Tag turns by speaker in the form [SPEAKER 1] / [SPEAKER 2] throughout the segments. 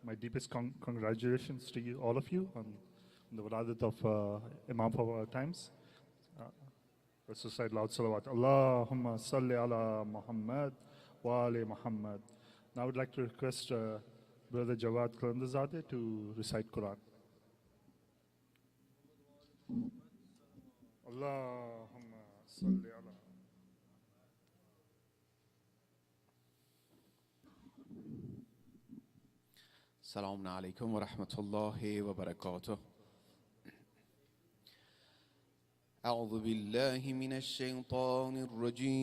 [SPEAKER 1] My deepest congratulations to you, all of you, on the Viladat of Imam of our times. Let's recite loud salawat. Allahumma salli ala Muhammad wa ali Muhammad. Now I would like to request Brother Jawad Kalandazadeh to recite Quran. Allahumma salli ala.
[SPEAKER 2] السلام عليكم ورحمة الله وبركاته. أعوذ بالله من الشيطان الرجيم.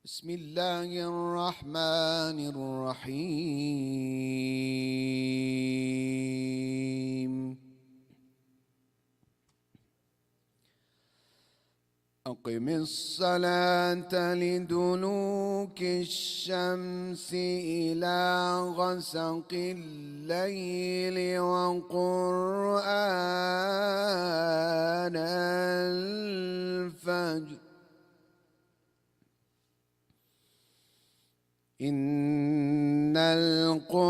[SPEAKER 2] بسم الله الرحمن الرحيم. أقم الصلاة لدلوك الشمس إلى غسق الليل وقرآن الفجر إن القرآن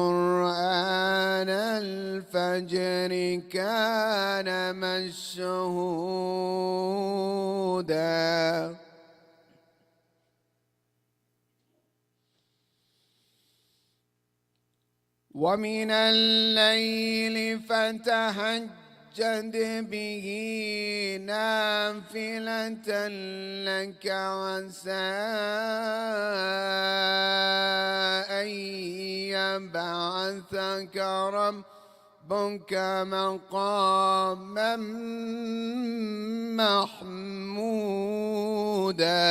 [SPEAKER 2] الفجر كان مشهودا ومن الليل فتهجد به نافلة لك عسى أن يبعثك ربك مقاما محمودا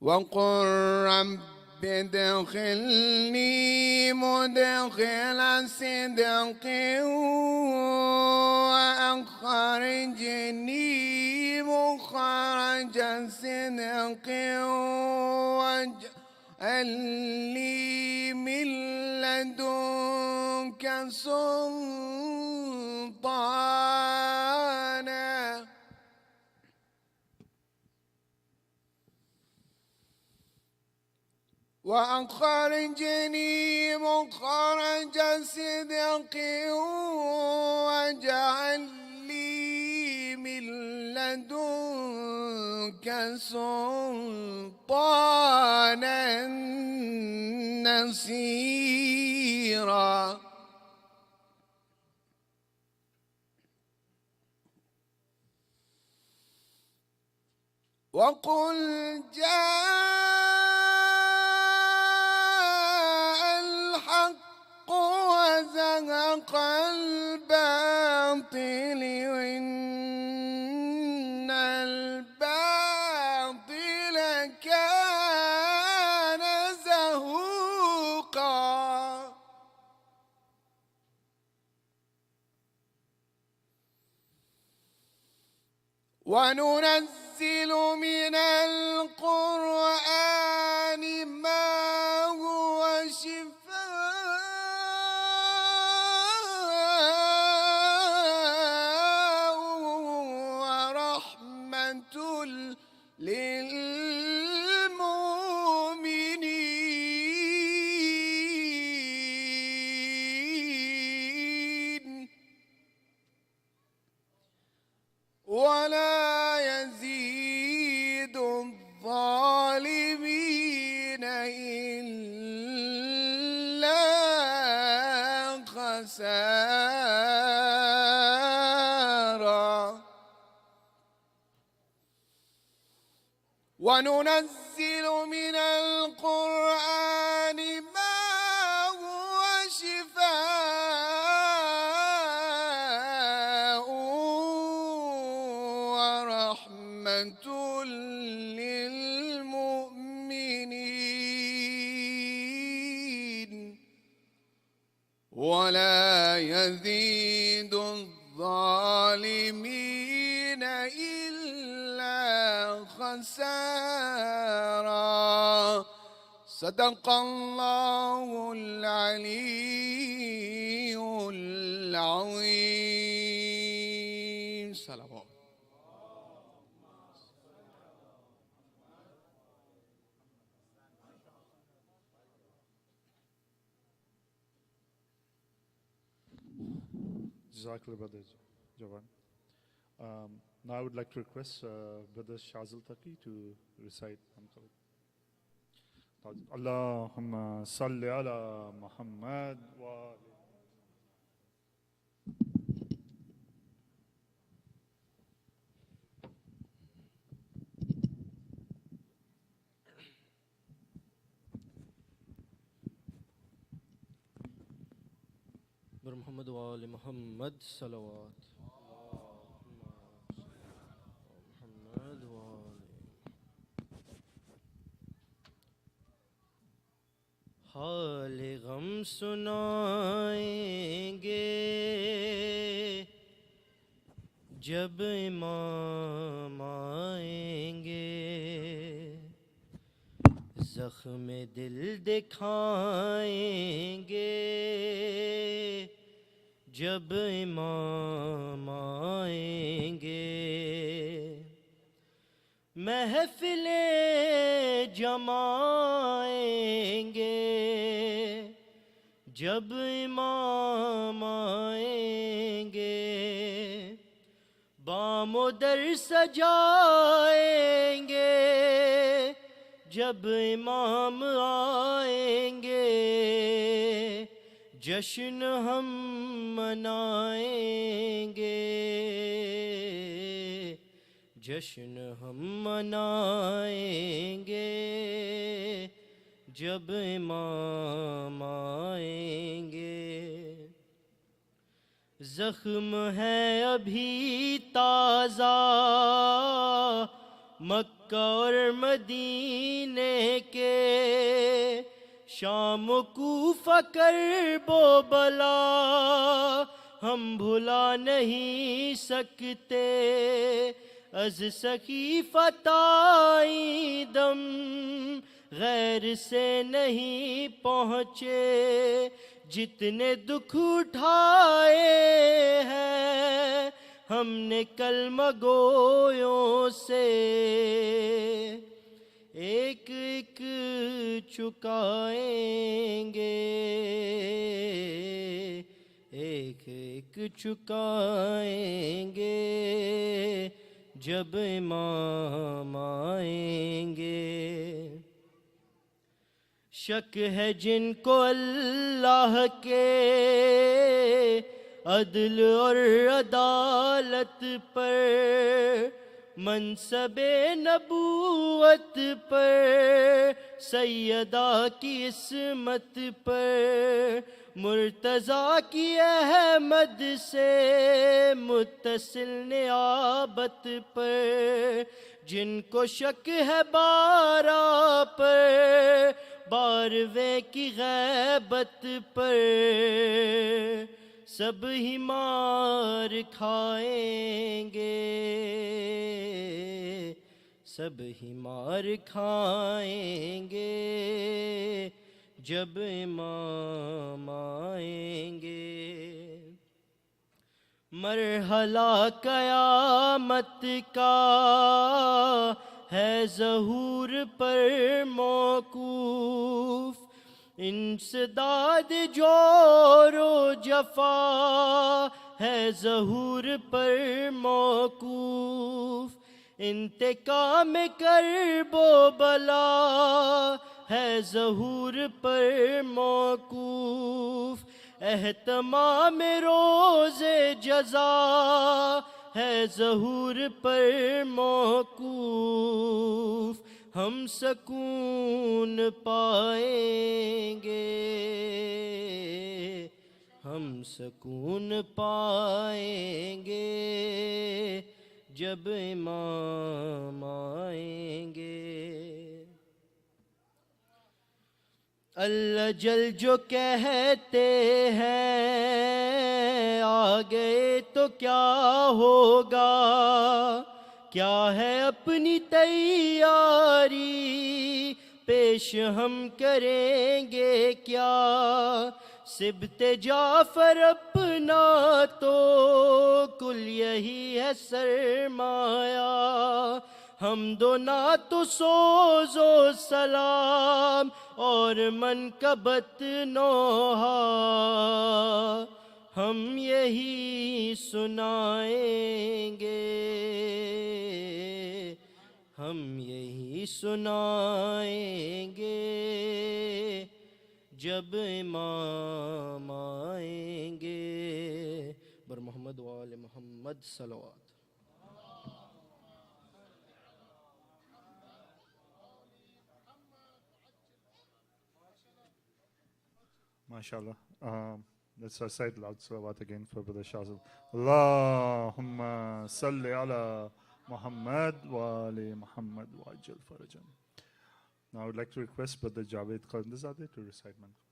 [SPEAKER 2] وقل رب ادخلني مدخل صدق وأخرجني مخرج صدق واجعل لي من لدنك سلطانا وأخرجني مخرج صدق واجعل لي من لدنك سلطانا نصيرا وقل وزهق الباطل وإن الباطل كان زهوقا وننزل من القرآن ما هو شفاء ورحمة للمؤمنين ولا يزيد الظالمين إلا خسارا وننزل من القرآن ما هو شفاء ورحمة للمؤمنين ولا يزيد الظالمين إلا خسارا صدق الله العلي العظيم صلوات.
[SPEAKER 1] Jazakallah, brother Jawan. Now I would like to request Brother Shazil Taki to recite Allahumma salli ala Muhammad wa
[SPEAKER 3] محمد وآل محمد صلوات. محمد وآل. حال غم سنائیں گے جب امام آئیں گے، زخم دل دکھائیں گے جب امام آئیں گے، محفلیں جمائیں گے جب امام آئیں گے، بام و در سجائیں گے جب امام آئیں گے، جشن ہم منائیں گے، جشن ہم منائیں گے جب امام آئیں گے، زخم ہے ابھی تازہ مکہ اور مدینے کے، شام و کوفہ کرب و بلا ہم بھلا نہیں سکتے، از سقیفہ تائیں دم غیر سے نہیں پہنچے، جتنے دکھ اٹھائے ہیں ہم نے کلمہ گویوں سے، ایک ایک چکائیں گے، ایک ایک چکائیں گے جب امام آئیں گے، شک ہے جن کو اللہ کے عدل اور عدالت پر، منصب نبوت پر، سیدہ کی عصمت پر، مرتضیٰ کی احمد سے متصل نیابت پر، جن کو شک ہے بارہ پر، بارویں کی غیبت پر، سب ہی مار کھائیں گے، سب ہی مار کھائیں گے جب امام آئیں گے، مرحلہ قیامت کا ہے ظہور پر موقوف، انسداد جور و جفا ہے ظہور پر موقوف، انتقام کرب و بلا ہے ظہور پر موقوف، اہتمام روز جزا ہے ظہور پر موقوف، ہم سکون پائیں گے، ہم سکون پائیں گے جب امام آئیں گے، اللہ جل جو کہتے ہیں آ گئے تو کیا ہوگا، کیا ہے اپنی تیاری پیش ہم کریں گے کیا، सिबत जाफर अपना तो कुल यही है सरमाया, हम दो ना तो सोजो सलाम और मनकबत नोहा, हम यही सुनाएंगे, हम यही सुनाएंगे जब इमाम आएंगे। बर मोहम्मद वाले Mohammad सलवात।
[SPEAKER 1] MashaAllah. Let's recite loud salawat again for Brother Shazil. Allahumma salli ala Muhammad wa ali Muhammad wa ajal farajan. Now I would like to request Brother Javed Khandazadeh to recite Mantra.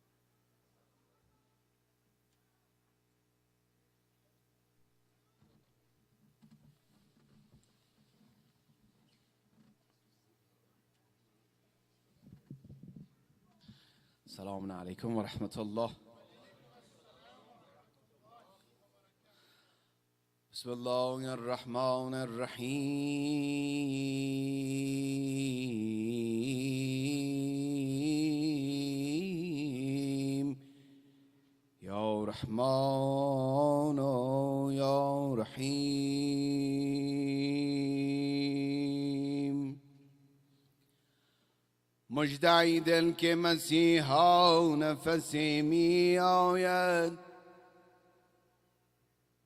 [SPEAKER 2] السلام عليكم ورحمة الله. بسم الله الرحمن الرحيم. يا رحمن يا رحيم. مجدعی دل که مسیحا نفسی می آید،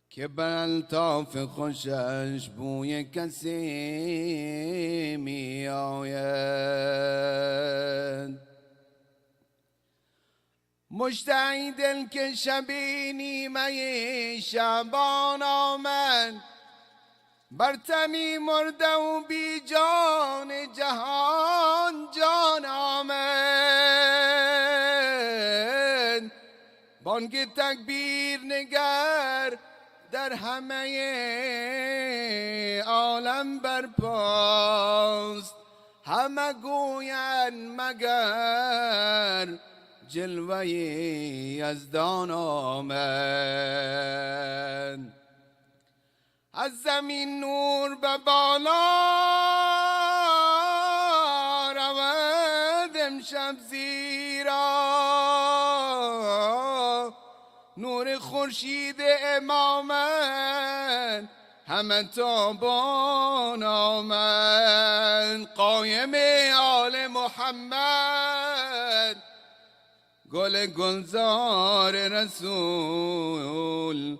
[SPEAKER 2] که بر الطاف خوشش بوی کسی می آید. مجدعی دل که شبی نیمه شعبان آمد، بر تنی مرده و بی جان جهان جان آمد. بانگ تکبیر نگر در همه عالم برپاست، همه گویند مگر جلوه یزدان آمد. از زمین نور به بالا رود امشب زیرا، نور خورشید امامت همه تابان آمد. قایم آل محمد گل گلزار رسول،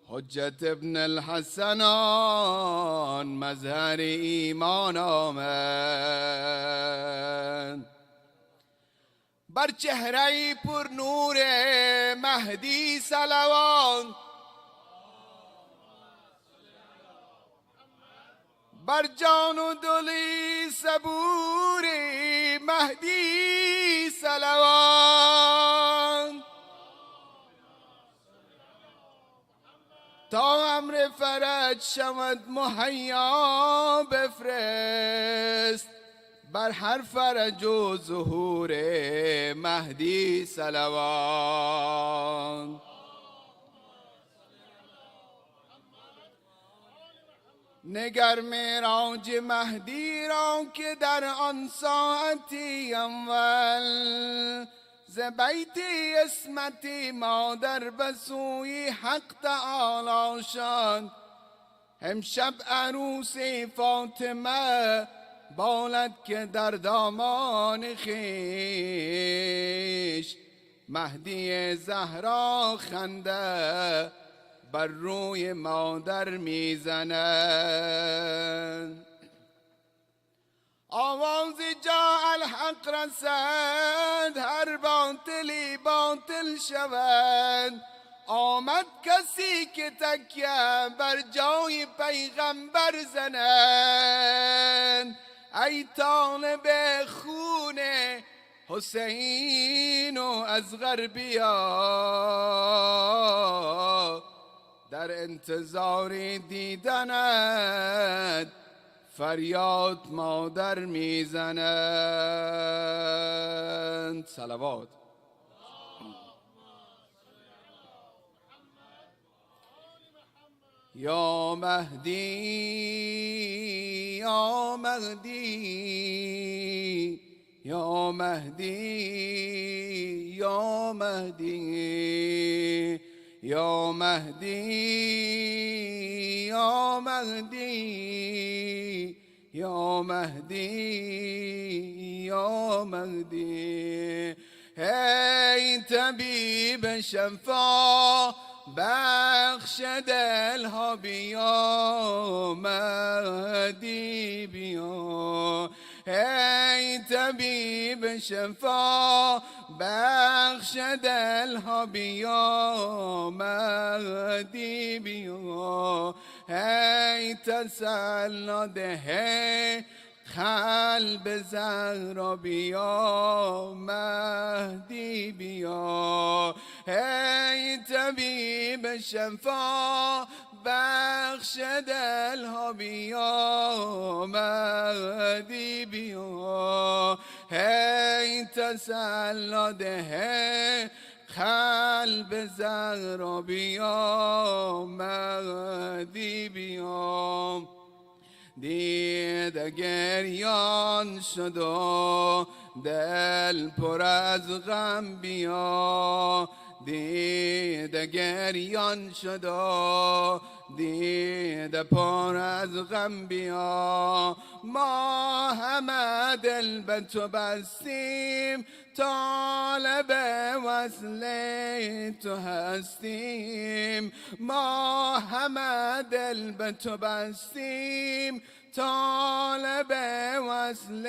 [SPEAKER 2] حجت ابن الحسنان مظهر ایمان آمد. بر چهره پر نور مهدی صلوات، بر جان و دلی صبور مهدی صلوات، تا امر فرج شود مهیا بفرست، بر هر فرج و ظهور مهدی صلوات. نگر معراج مهدی را که در آن ساعتی اول، ز بیت اسمتی مادر به سوی حق تعالی شد. امشب عروس فاطمه بالد که در دامان خویش، مهدی زهرا خنده بر روی مادر میزند. آواز جا الحق رسد، هر باطلی باطل شود. آمد کسی که تکیه بر جای پیغمبر زند. ای طالب خون حسین و اصغر بیا، در انتظار دیدنت فریاد مادر میزنند. صلوات. یا مهدی یا مهدی یا مهدی یا مهدی یا مهدی یا مهدی یا مهدی یا مهدی ای طبیب شفا بخش دلها بیا مهدی بیا ای طبیب شفا بخش دلها بیا مهدی بیا ای تسلی ده قلب زهرا بیا مهدی بیا ای طبیب شفا بخش دلها بیا مهدی بیا ای تسلی ده قلب زهرا بیا مهدی بیا دیده گریان شد و دل پر از غم بیا دیده گریان شد و دیده پر از غم بیا ما همه دل به تو بستیم طالب وصل تو هستیم ما همه دل به تو بستیم طالب وصل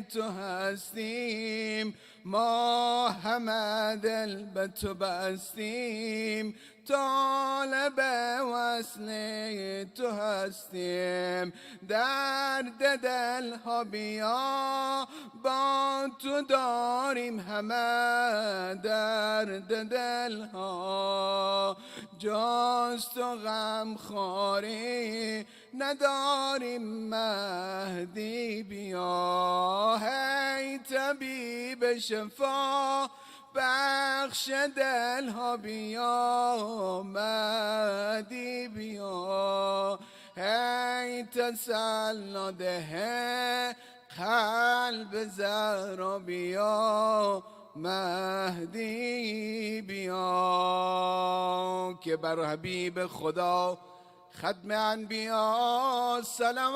[SPEAKER 2] تو هستیم ما همه دل به تو بستیم طالب وصل تو هستیم درد دل ها بیا با تو داریم همه درد دل ها جز تو غم خواری نداریم مهدی بیا ای طبیب شفا بخش دل ها بیا مهدی بیا ای تسلی ده قلب زهرا بیا مهدی بیا که بر حبیب خدا ختم انبیا صلوات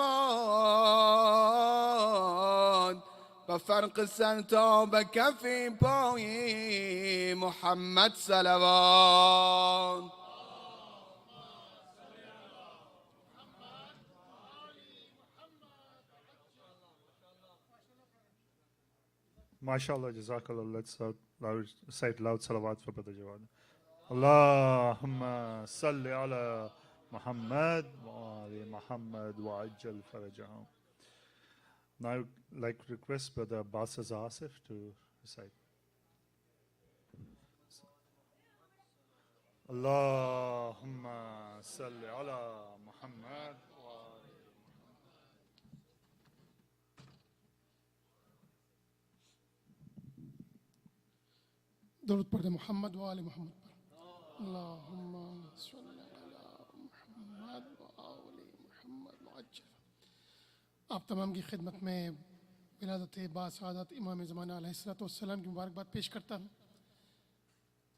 [SPEAKER 2] و فرق سر تا به کف پای محمد صلوات
[SPEAKER 1] MashaAllah, Jazakallah. Let's recite loud salawat for Brother Jawad. Allahumma salli ala Muhammad wa ali Muhammad wa ajjal farajahum. Now I would like to request Brother Abbas Asif to recite. Allahumma salli ala Muhammad wa ali
[SPEAKER 4] درود پڑھتے محمد و آل محمد پر اللہم صلی علی محمد و آل محمد معجل آپ تمام کی خدمت میں ولادت باسعادت امام زمانہ علیہ السلام کی مبارکباد پیش کرتا ہوں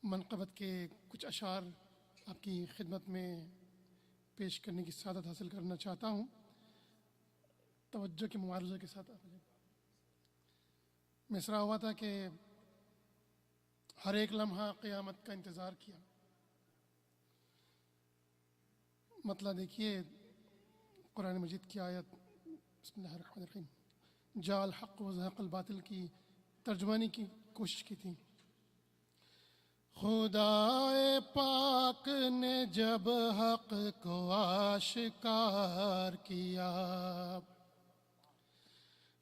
[SPEAKER 4] منقبت کے کچھ اشعار آپ کی خدمت میں پیش کرنے کی سعادت حاصل کرنا چاہتا ہوں توجہ کے معارضے کے ساتھ مصرع ہوا تھا کہ ہر ایک لمحہ قیامت کا انتظار کیا مطلب دیکھیے قرآن مجید کی آیت بسم اللہ الرحمن الرحیم جاء الحق و زهق الباطل کی ترجمانی کی کوشش کی تھی خدائے پاک نے جب حق کو آشکار کیا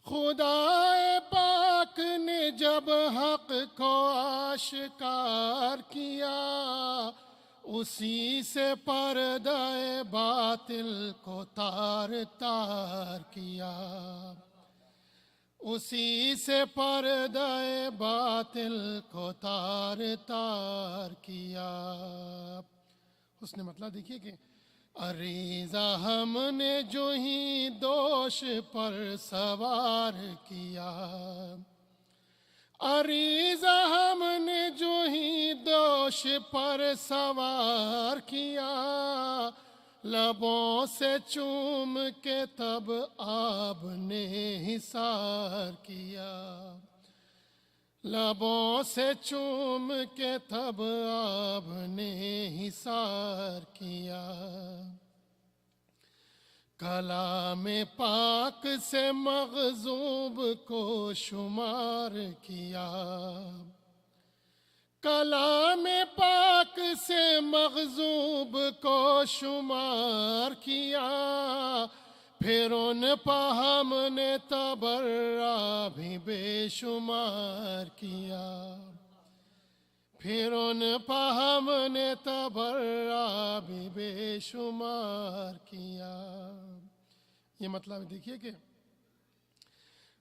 [SPEAKER 4] خدائے پاک نے جب حق کو آشکار کیا اسی سے پردہ باطل کو تار تار کیا اسی سے پردہ باطل کو تار تار کیا اس نے مطلب دیکھیے کہ عریضہ ہم نے جو ہی دوش پر سوار کیا، عریضہ ہم نے جو ہی دوش پر سوار کیا، لبوں سے چوم کے تب آپ نے حصار کیا، لبوں سے چوم کے تب آپ نے حصار کیا، کلام پاک سے مغضوب کو شمار کیا، کلام پاک سے مغضوب کو شمار کیا، پھر ان پہ ہم نے تبرہ بھی بے شمار کیا، پھر ان پہ ہم نے تبرہ بھی بے شمار کیا۔ یہ مطلب دیکھیے کہ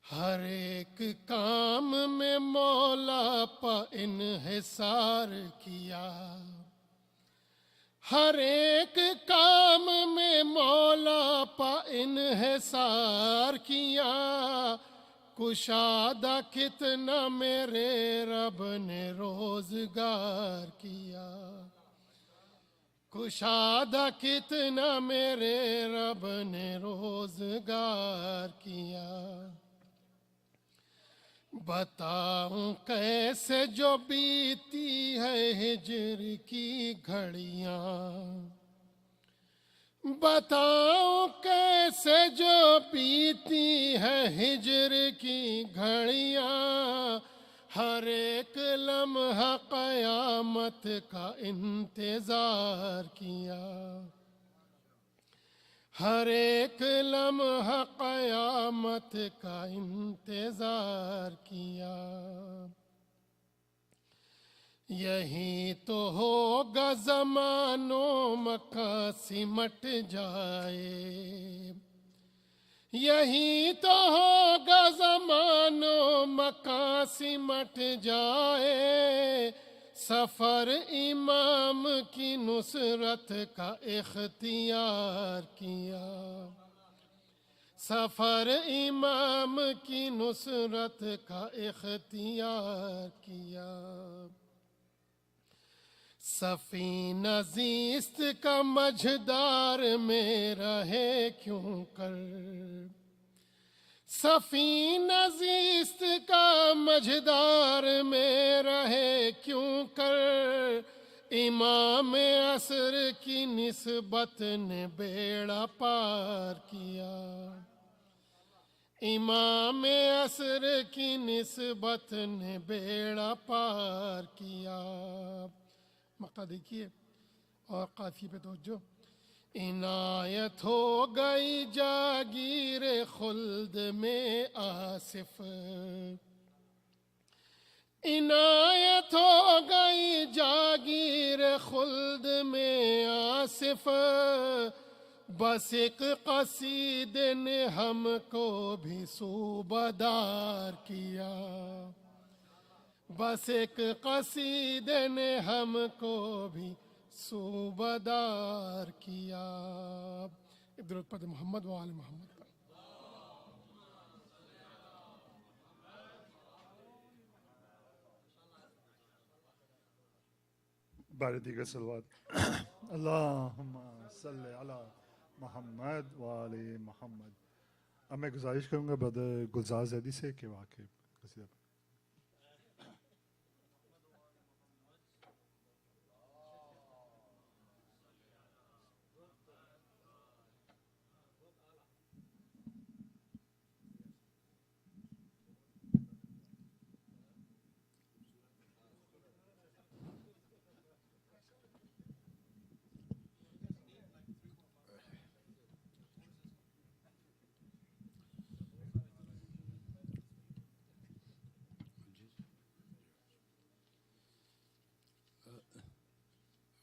[SPEAKER 4] ہر ایک کام میں مولا پہ انحصار کیا، ہر ایک کام میں مولا پہ انحصار کیا، کشادہ کتنا میرے رب نے روزگار کیا، کشادہ کتنا میرے رب نے روزگار کیا، بتاؤں کیسے جو بیتی ہے ہجر کی گھڑیاں، بتاؤں کیسے جو بیتی ہے ہجر کی گھڑیاں، ہر ایک لمحہ قیامت کا انتظار کیا، ہر ایک لمحہ قیامت کا انتظار کیا، یہی تو ہوگا زمانوں مکہ سمٹ جائے، یہی تو ہوگا زمانوں مکہ سمٹ جائے، سفر امام کی نصرت کا اختیار کیا، سفر امام کی نصرت کا اختیار کیا، سفینہ زیست کا مجھدار میں رہے کیوں کر، سفینہ زیست کا مجھدار میں رہے کیوں کر، امام عصر کی نسبت نے بیڑا پار کیا، امام عصر کی نسبت نے بیڑا پار کیا۔ مقطع دیکھیے اور قافیے پہ توجہ، عنایت ہو گئی جاگیر خلد میں آصف، عنایت ہو گئی جاگیر خلد میں آصف، بس ایک قصیدے نے ہم کو بھی صوبدار کیا، بس ایک قصیدے نے ہم کو بھی صوبدار کیا۔ درود پڑھ محمد و آل محمد پر۔
[SPEAKER 1] بار دیگر صلوات اللہم صلی علی محمد و آل محمد۔ اب میں گزارش کروں گا برادر گلزار زیدی سے کہ واقع قصیدہ پڑھیں۔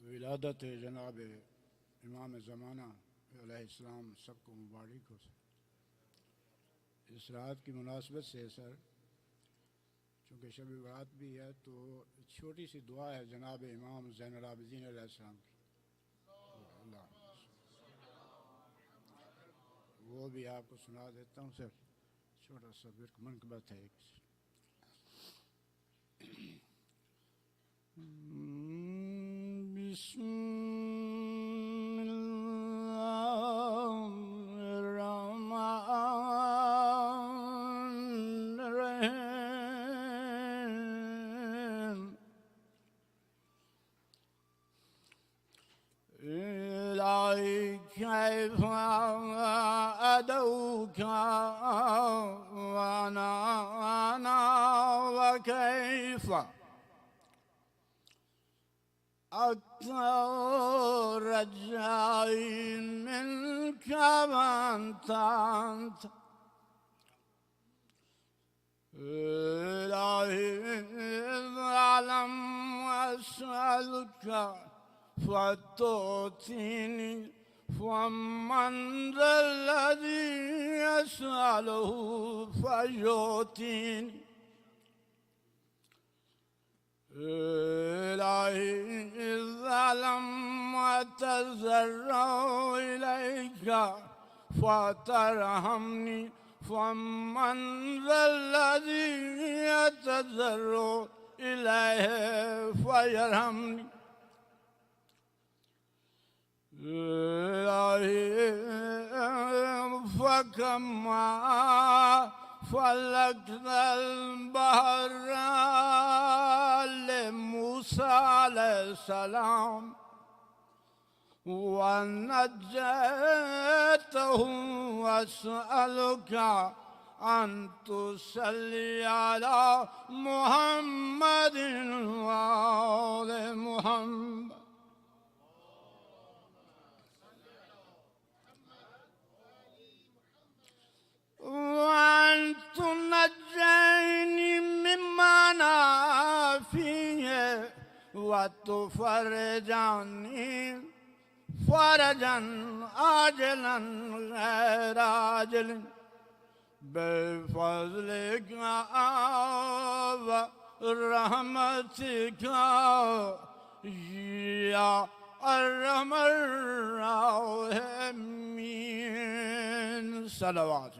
[SPEAKER 2] ولادت جناب امام زمانہ علیہ السلام سب کو مبارک ہو۔ اس رات کی مناسبت سے سر چونکہ شب برات بھی ہے تو چھوٹی سی دعا ہے جناب امام زین العابدین علیہ السلام کی۔ اللہ وہ بھی آپ کو سنا دیتا ہوں سر، چھوٹا سا منقبت ہے ایک۔ بسم اللہ الرحمن الرحیم، الہی کیف ادعوک وانا وکیف أكثر رجائي منك وأنت إلهي أعلم وأسألك فتعطيني، ومن ذا الذي يسأله فيعطيني. إلهي إذا لم أتضرع إليك فترحمني، فمن ذا الذي يتضرع إليه فيرحمني. إلهي فكما فلكت البحر لموسى عليه السلام ونجيته، وأسألك أن تصلي على محمد وآل محمد. وأن تنجيني مما أنا فيه، وتفرج عني فرجا عاجلا غير عاجل بفضلك ورحمتك يا أرحم الراحمين. صلوات.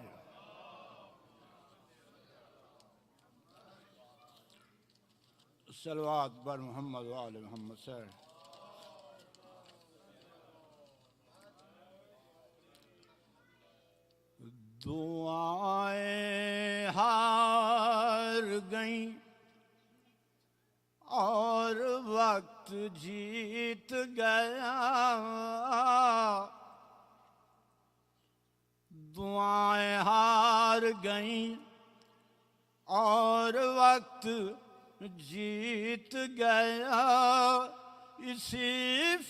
[SPEAKER 2] صلوات بر محمد و آل محمد سر. دعائیں ہار گئیں اور وقت جیت گیا، دعائیں ہار گئیں اور وقت جیت گیا، اسی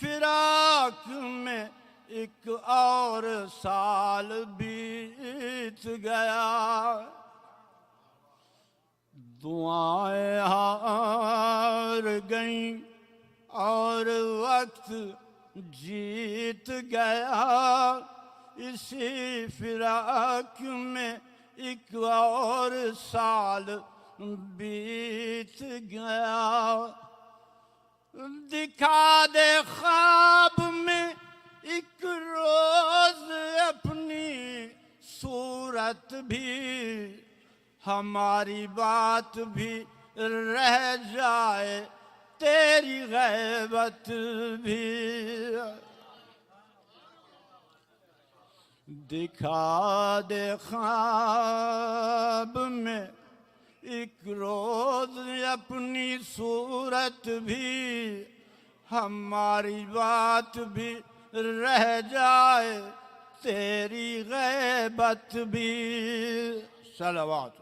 [SPEAKER 2] فراق میں ایک اور سال بیت گیا. دعائیں ہار گئیں اور وقت جیت گیا، اسی فراق میں ایک اور سال بیت گیا. دکھا دے خواب میں ایک روز اپنی صورت بھی، ہماری بات بھی رہ جائے تیری غیبت بھی. دکھا دے خواب میں ایک روز اپنی صورت بھی، ہماری بات بھی رہ جائے تیری غیبت بھی. صلوات.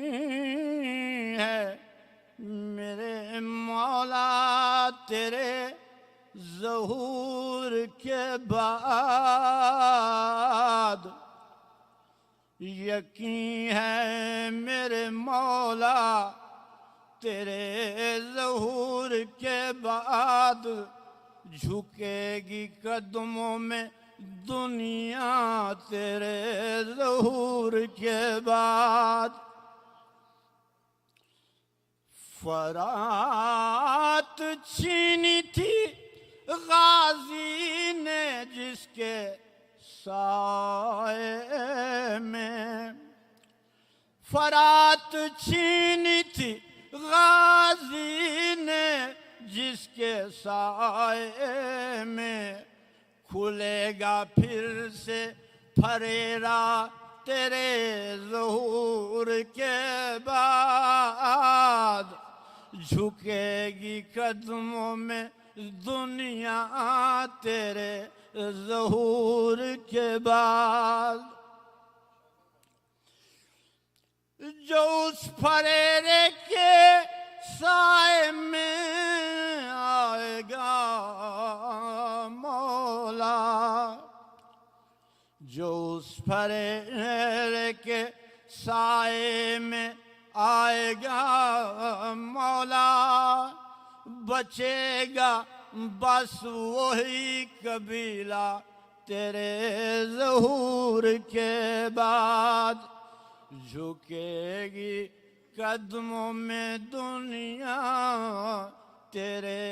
[SPEAKER 2] یقین ہے میرے مولا تیرے ظہور کے بعد، یقین ہے میرے مولا تیرے ظہور کے بعد، جھکے گی قدموں میں دنیا تیرے ظہور کے بعد. فرات چھینی تھی غازی نے جس کے سائے میں، فرات چھینی تھی غازی نے جس کے سائے میں، کھلے گا پھر سے پھریرا تیرے ظہور کے بعد، جھکے گی قدموں میں دنیا تیرے ظہور کے بعد۔ جو اس پھریرے کے سائے میں آئے گا مولا، جو اس پھریرے کے سائے میں آئے گا مولا، بچے گا بس وہی قبیلہ تیرے ظہور کے بعد، جھکے گی قدموں میں دنیا تیرے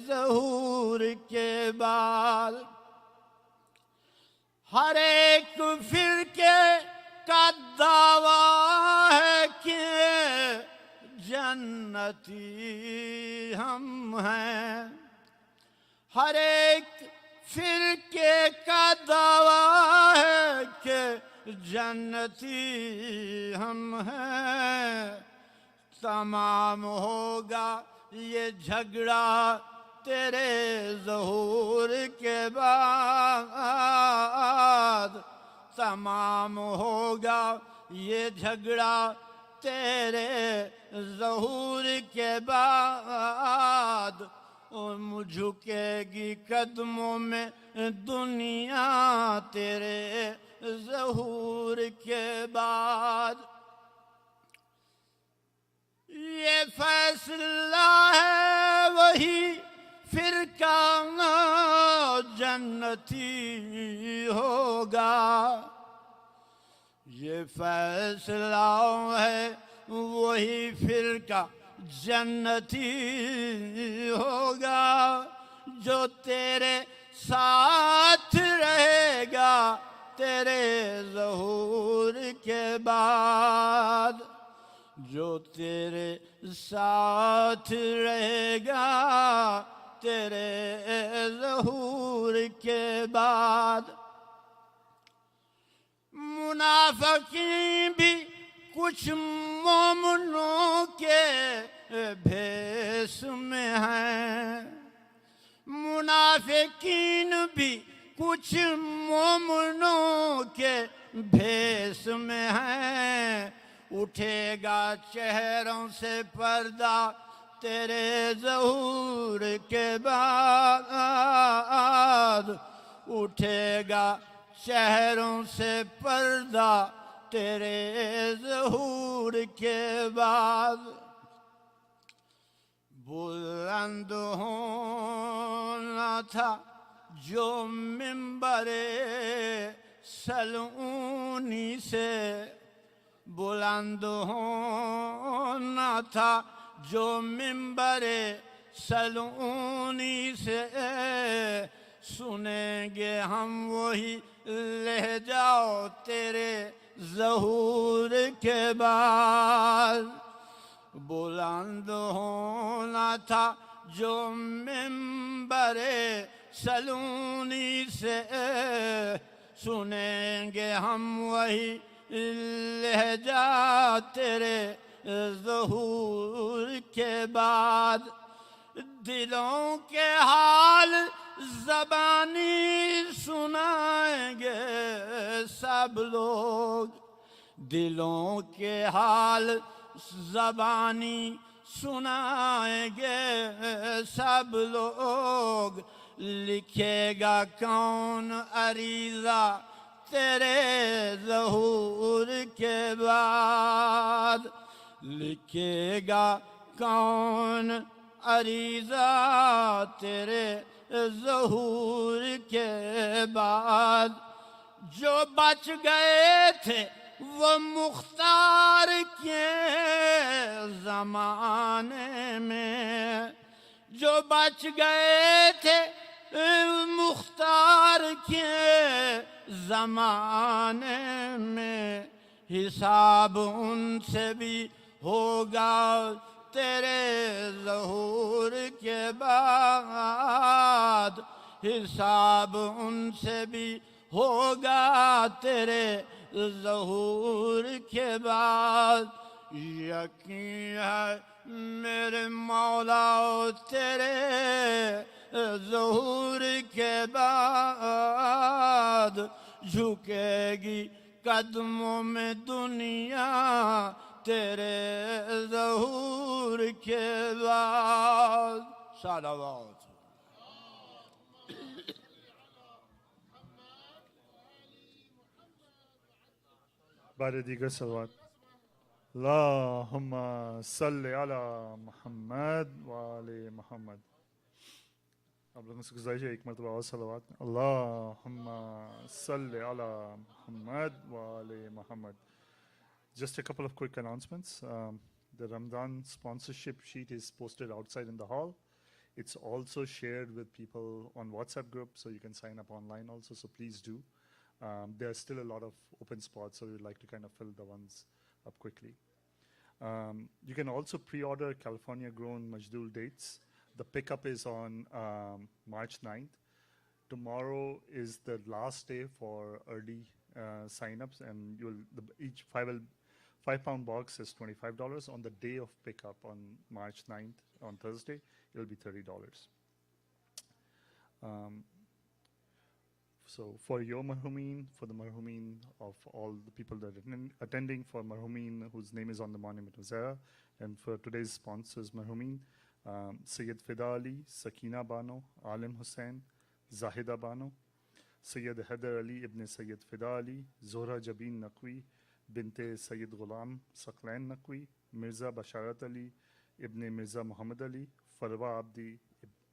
[SPEAKER 2] ظہور کے بعد۔ ہر ایک فرقے کا دعویٰ ہے کہ جنتی ہم ہیں، ہر ایک فرقے کا دعویٰ ہے کہ جنتی ہم ہیں، تمام ہوگا یہ جھگڑا تیرے ظہور کے بعد، تمام ہوگا یہ جھگڑا تیرے ظہور کے بعد، جھکے گی قدموں میں دنیا تیرے ظہور کے بعد۔ یہ فیصلہ ہے وہی فرقہ جنتی ہوگا، یہ فیصلہ ہے وہی فرقہ جنتی ہوگا، جو تیرے ساتھ رہے گا تیرے ظہور کے بعد، جو تیرے ساتھ رہے گا تیرے ظہور کے بعد۔ منافقین بھی کچھ مومنوں کے بھیس میں ہیں، منافقین بھی کچھ مومنوں کے بھیس میں ہیں، اٹھے گا چہروں سے پردہ تیرے ظہور کے بعد، اٹھے گا چہروں سے پردہ تیرے ظہور کے بعد۔ بلند ہونا تھا جو منبر سلونی سے، بلند ہونا تھا جو منبر سلونی سے، سنیں گے ہم وہی لہجہ تیرے ظہور کے بعد۔ بلند ہونا تھا جو منبر سلونی سے، سنیں گے ہم وہی لہجہ تیرے ظہور کے بعد۔ دلوں کے حال زبانی سنائیں گے سب لوگ، دلوں کے حال زبانی سنائیں گے سب لوگ، لکھے گا کون عریضہ تیرے ظہور کے بعد، لکھے گا کون عریضہ تیرے ظہور کے بعد۔ جو بچ گئے تھے
[SPEAKER 3] वो मुख्तार के ज़माने में जो बच गए थे मुख्तार के ज़माने में, हिसाब उनसे भी होगा तेरे ज़हूर के बाद, हिसाब उनसे भी होगा तेरे ज़हूर के बाद। यकीन है मेरे मौला तेरे ज़हूर के बाद झुकेगी कदमों में दुनिया तेरे ज़हूर के बाद। सलावत।
[SPEAKER 1] بعد دیگر صلوات. اللهم صل على محمد و آل محمد. आप लोगों से गुजारिश है एक मरतबा और सलावत. اللهم صل على محمد و آل محمد. Just a couple of quick announcements. The Ramadan sponsorship sheet is posted outside in the hall. It's also shared with people on WhatsApp group, so you can sign up online also, so please do. There are still a lot of open spots, so we'd like to kind of fill the ones up quickly. You can also pre-order California-grown Majdul dates. The pickup is on March 9th. Tomorrow is the last day for early sign-ups, and each 5-pound box is $25. On the day of pickup on March 9th, on Thursday, it'll be $30. So for your marhumin, for the marhumin of all the people that are attending, for marhumin whose name is on the monument of Zara, and for today's sponsors marhumin, Sayyid Fida Ali, Sakina Bano, Alim Hussain, Zahida Bano, Sayyid Haider Ali ibn Sayyid Fida Ali, Zohra Jabin Naqvi, Binte Sayyid Ghulam Saqlain Naqvi, Mirza Basharat Ali ibn Mirza Muhammad Ali, Farwa Abdi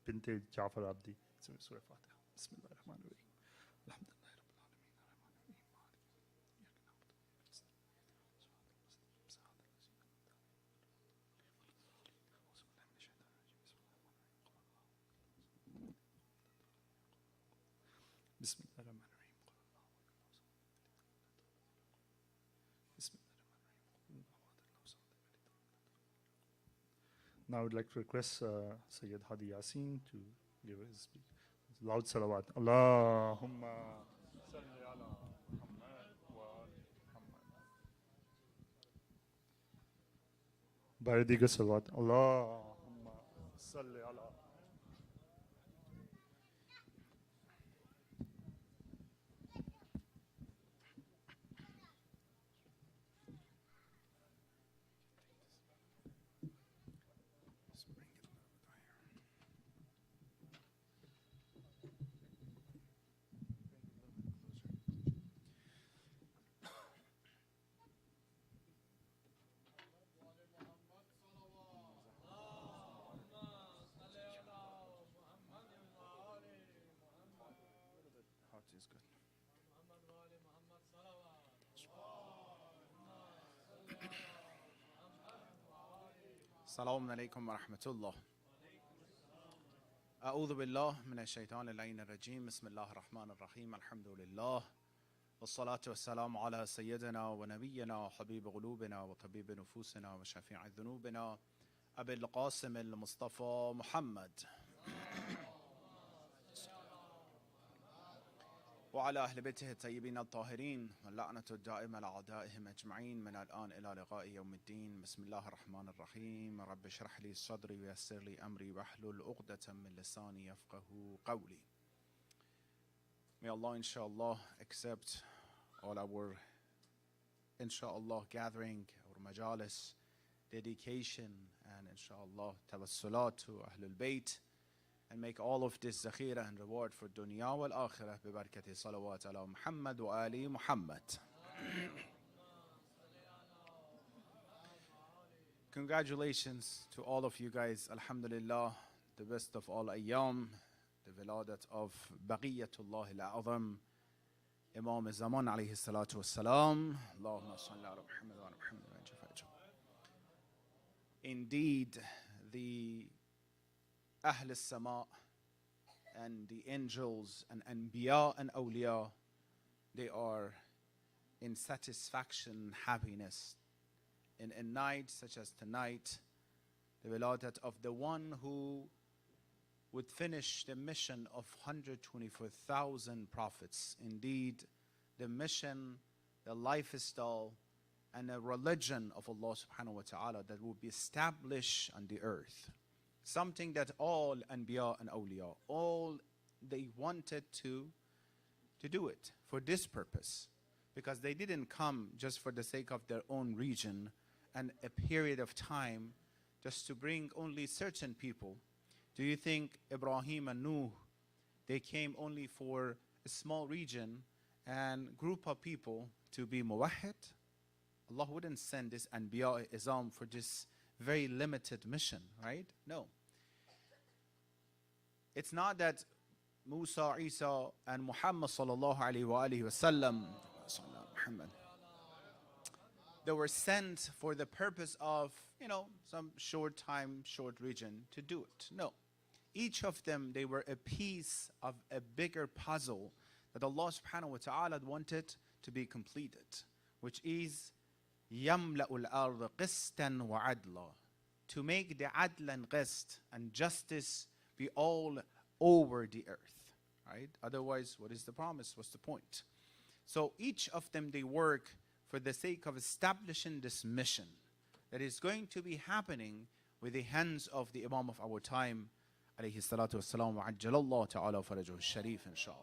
[SPEAKER 1] Binte Jafar Abdi. Surah Fatiha. Bismillah ar-Rahman ar-Rahim. Now I would like to request Sayyid Hadi Yasin to give his speech. Loud salawat. Allahumma salli ala Muhammad wa ali Muhammad. Baradiga salawat. Allahumma salli ala.
[SPEAKER 5] السلام عليكم ورحمة الله. أعوذ بالله من الشيطان اللعين الرجيم. بسم الله الرحمن الرحيم. الحمد لله والصلاة والسلام على سيدنا ونبينا وحبيب قلوبنا وطبيب نفوسنا وشفيع ذنوبنا أبي القاسم المصطفى محمد وعلى أهل بيته الطيبين الطاهرين واللعنة الدائمة لأعدائهم أجمعين من الآن إلى لقاء يوم الدين. بسم الله الرحمن الرحيم. رب اشرح لي صدري ويسر لي أمري واحلل عقدة من لساني يفقه قولي. May Allah inshallah accept all our inshallah gathering, our majalis, dedication, and inshallah tawassulat to Ahlul Bayt, and make all of this zakhira and reward for dunya wal akhirah bi barakati salawat ala Muhammad wa ali Muhammad. Congratulations to all of you guys. Alhamdulillah, the best of all ayyam, the Viladat of Baqiyatullah al-A'zam, Imam Zamana alayhi salatu wassalam. Allahumma salli ala Muhammad wa ala Muhammad wa ajal fajr. Indeed, the Ahl al-Sama and the angels and Anbiya and Awliya, they are in satisfaction, happiness. In a night such as tonight, the Viladat of the one who would finish the mission of 124,000 prophets. Indeed, the mission, the lifestyle, and a religion of Allah subhanahu wa ta'ala that will be established on the earth. Something that all Anbiya and Awliya, all they wanted to do it for this purpose. Because they didn't come just for the sake of their own region and a period of time just to bring only certain people. Do you think Ibrahim and Nuh, they came only for a small region and group of people to be muwahhid? Allah wouldn't send this Anbiya Izam for this very limited mission, right? No. It's not that Musa, Isa, and Muhammad sallallahu alayhi wa alihi wasallam, they were sent for the purpose of, some short time, short region to do it. No. Each of them, they were a piece of a bigger puzzle that Allah subhanahu wa ta'ala wanted to be completed, which is يَمْلَأُ الْأَرْضَ قِسْطًا وَعَدْلًا, to make the adl and qist and justice be all over the earth, right? Otherwise, what is the promise? What's the point? So each of them, they work for the sake of establishing this mission that is going to be happening with the hands of the Imam of our time, alayhi salatu wassalam, wa ajjalallahu ta'ala farajuhu sharif, inshallah.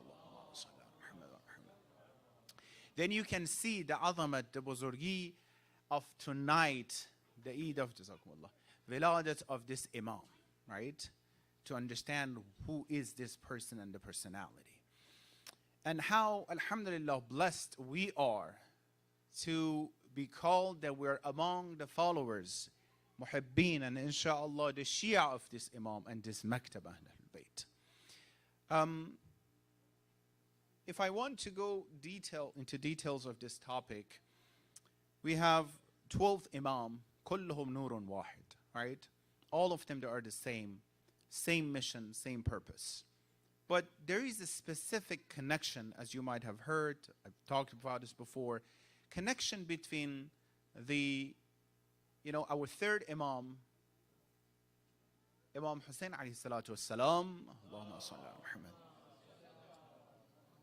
[SPEAKER 5] Then you can see the azamat, the buzurgi of tonight, the Eid of Jazakumullah, Viladat of this Imam, right? To understand who is this person and the personality. And how, alhamdulillah, blessed we are to be called that we're among the followers, muhibbeen, and inshallah the Shia of this Imam and this Maktab Ahl al-Bayt. If I want to go into details of this topic, we have 12th Imam, kulluhum nurun wahid, right? All of them, they are the same mission, same purpose. But there is a specific connection, as you might have heard, I've talked about this before, connection between our third Imam, Imam Hussein alayhi salatu wassalam, Allahumma salli ala Muhammad,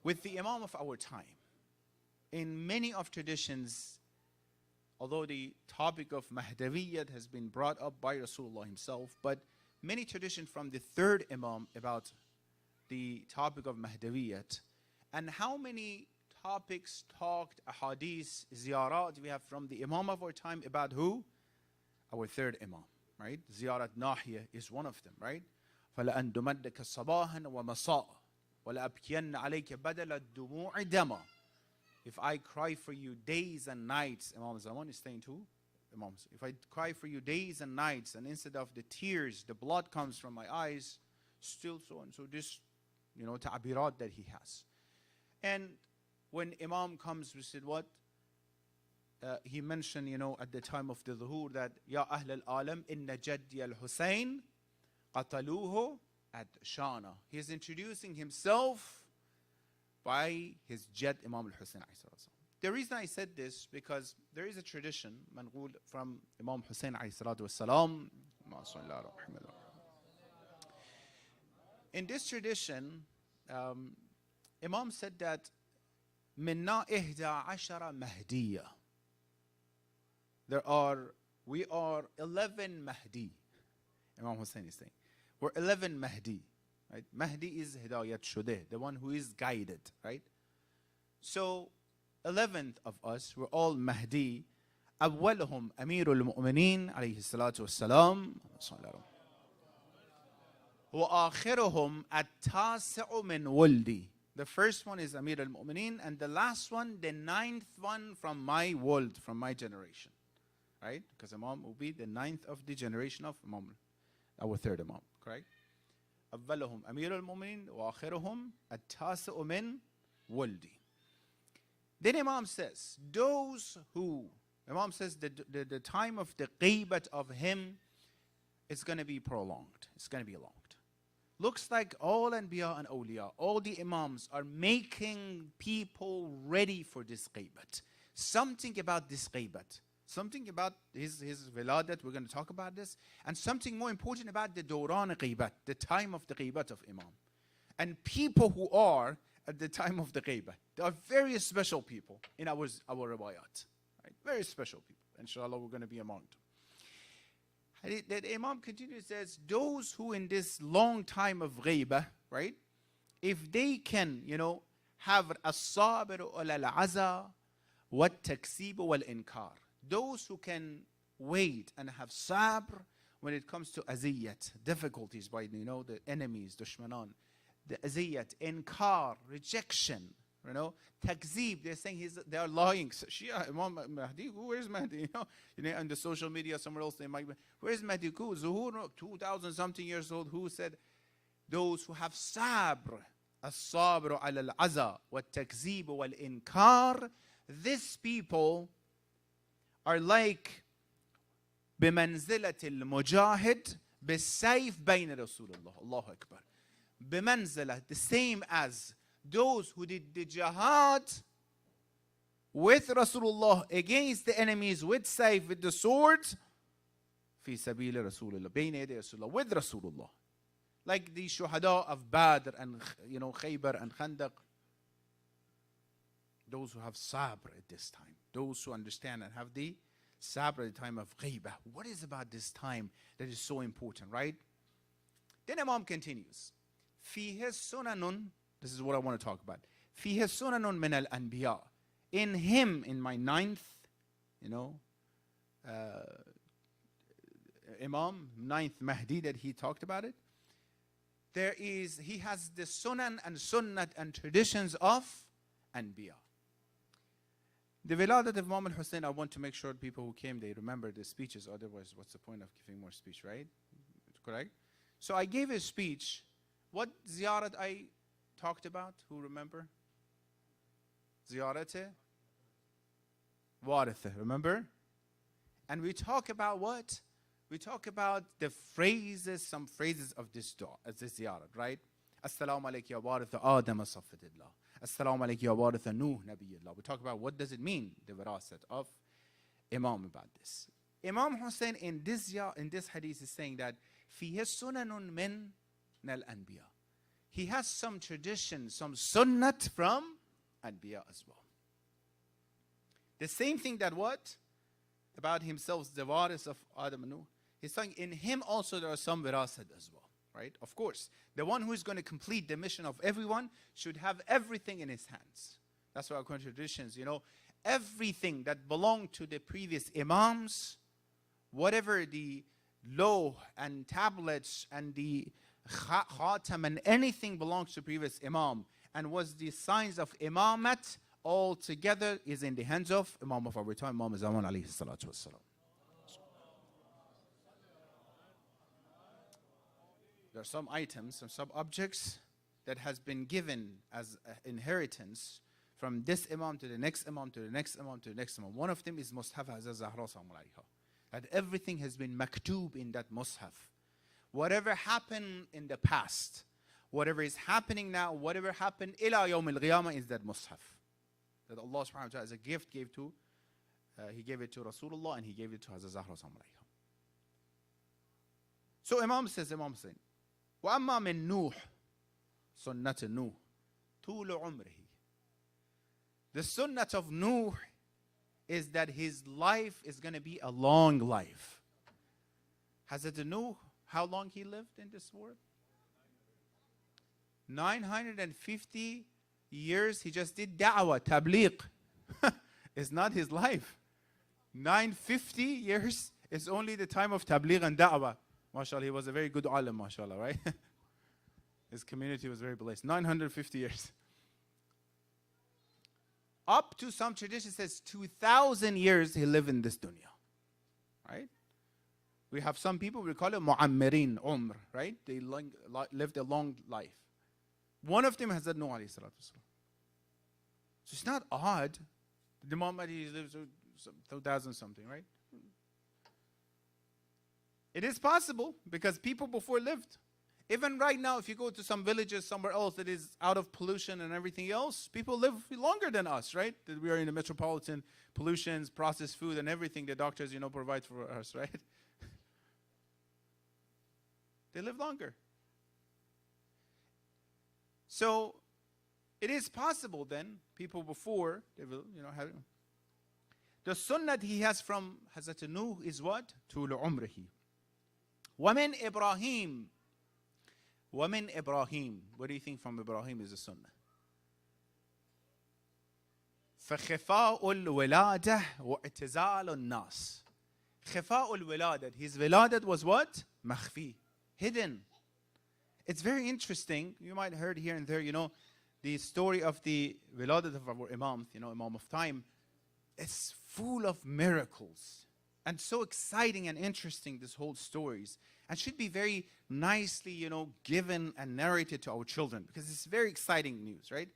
[SPEAKER 5] with the Imam of our time. In many of traditions, although the topic of Mahdaviyyat has been brought up by Rasulullah himself, but many traditions from the third Imam about the topic of Mahdaviyyat, and how many topics, talked, ahadith, ziyarat we have from the Imam of our time about who? Our third Imam, right? Ziyarat Nahiya is one of them, right? فَلَأَنْ دُمَدَّكَ صَبَاحًا وَمَسَاءً وَلَأَبْكِيَنَّ عَلَيْكَ بَدَلَ الدُّمُوعِ دَمًا. If I cry for you days and nights, Imam Zaman is saying to Imam, if I cry for you days and nights, and instead of the tears, the blood comes from my eyes, still so and so, this, ta'abirat that he has. And when Imam comes, we said what? He mentioned, at the time of the Zuhur that, Ya Ahl al-Alam, inna jaddi al-Husayn qataluhu at Shana. He is introducing himself by his Jad Imam al-Husayn. The reason I said this, because there is a tradition, manqul from Imam Hussein alayhi salatu wassalam. In this tradition, Imam said that, minna ihda ashara mahdiya. We are 11 Mahdi. Imam Hussein is saying, we're 11 Mahdi. Right? Mahdi is hidayat shudeh, the one who is guided, right? So 11th of us, we're all Mahdi. أولهم أمير المؤمنين عليه الصلاة والسلام وآخرهم التاسع من ولدي. The first one is Amir al-Mu'mineen, and the last one, the 9th one from my world, from my generation. Right? Because Imam will be the 9th of the generation of Imam, our third Imam, correct? أولهم أمير المؤمنين وآخرهم التاسع من ولدي. Then Imam says, Imam says the time of the ghaybat of him is going to be prolonged. It's going to be prolonged. Looks like all Anbiya and Awliya, all the Imams are making people ready for this ghaybat. Something about this ghaybat. Something about his Viladat, we're going to talk about this. And something more important about the Dawran ghaybat, the time of the ghaybat of Imam. And people who are at the time of the ghaybat. They are very special people in our riwayat. Right? Very special people. Inshallah, we're going to be among them. That Imam continues, says, those who in this long time of ghaybah, right, if they can, have as-sabiru al-aza wat-taksibu wal-inkar. Those who can wait and have sabr when it comes to aziyat, difficulties by, the enemies, dushmanan, the aziyat, inkar, rejection, takzib, they're saying they are lying. Shia, Imam Mahdi, where's Mahdi? On the social media, somewhere else, they might be, where's Mahdi? Zuhur, 2,000 something years old, who said, those who have sabr, as-sabru ala al-aza, wa takzib wal inkar, these people are like بمنزلة al-Mujahid بالسيف بين رسول الله. Allahu Akbar. بمنزلة, the same as those who did the jihad with Rasulullah against the enemies with sayf, with the swords, في سبيل رسول الله, بين يدي رسول الله, with Rasulullah. Like the shuhada of Badr and Khaybar and Khandaq. Those who have sabr at this time. Those who understand and have the sabr at the time of ghaybah. What is about this time that is so important, right? Then Imam continues. فيه سنن, this is what I want to talk about. فيه سنن من الأنبياء. In him, in my ninth, Imam, ninth Mahdi that he talked about it. He has the sunan and sunnat and traditions of Anbiya. The Viladat of Imam al-Hussein, I want to make sure people who came, they remember the speeches. Otherwise, what's the point of giving more speech, right? Correct? So I gave a speech. What ziyarat I talked about? Who remember? Ziyarat Waritha, remember? And we talk about what? We talk about the phrases, some phrases of this ziyarat, right? Assalamu alaikum ya waritha Adam asafadillah. Assalamu alaikum ya waritha Nuh nabiyullah. We talk about what does it mean, the wirasat of Imam about this. Imam Hussein in this hadith is saying that فيه سنن من الأنبياء. He has some tradition, some sunnat from Anbiya as well. The same thing that what? About himself, the waris of Adam and Nuh. He's saying in him also there are some wirasat as well. Right? Of course, the one who is going to complete the mission of everyone should have everything in his hands. That's why our traditions, everything that belonged to the previous imams, whatever the law and tablets and the khatam and anything belongs to previous imam and was the signs of imamat, all together is in the hands of Imam of our time, Imam Zamana alayhi salatu wassalam. There are some items, some objects that has been given as inheritance from this imam to the next imam to the next imam to the next imam. One of them is Mushaf Hazrat Zahra Salamu alayha. That everything has been maktub in that Mushaf. Whatever happened in the past, whatever is happening now, whatever happened ila yawm al-qiyamah is that Mushaf. That Allah subhanahu wa ta'ala as a gift gave to, he gave it to Rasulullah and he gave it to Hazrat Zahra Salamu alayha. So Imam says, وأما من نوح سنة نوح طول عمره. The sunnah of Nuh is that his life is going to be a long life. Hazrat Nuh, how long he lived in this world? 950 years. He just did da'wah, tabligh. It's not his life. 950 years is only the time of tabligh and da'wah. MashaAllah, he was a very good alim, MashaAllah, right? His community was very blessed. 950 years. Up to some tradition says 2,000 years he lived in this dunya. Right? We have some people, we call it mu'ammirin, umr, right? They lived a long life. One of them has said, no, alayhi salatu wasalam. So it's not odd. The moment he lives 2000 something, right? It is possible because people before lived. Even right now, if you go to some villages somewhere else that is out of pollution and everything else, people live longer than us, right? That we are in the metropolitan pollutions, processed food, and everything the doctors, provide for us, right? They live longer. So it is possible then, people before, they will, have. The sunnah he has from Hazrat Nuh is what? Tul umrihi. Wamin Ibrahim. Wamin Ibrahim. What do you think from Ibrahim is the sunnah? فخفاء الولادة واعتزال الناس. خفاء الولادة. His wiladat was what? مخفي. Hidden. It's very interesting. You might have heard here and there, the story of the wiladat of our Imam, Imam of time. It's full of miracles. And so exciting and interesting, this whole stories. And should be very nicely, given and narrated to our children. Because it's very exciting news, right?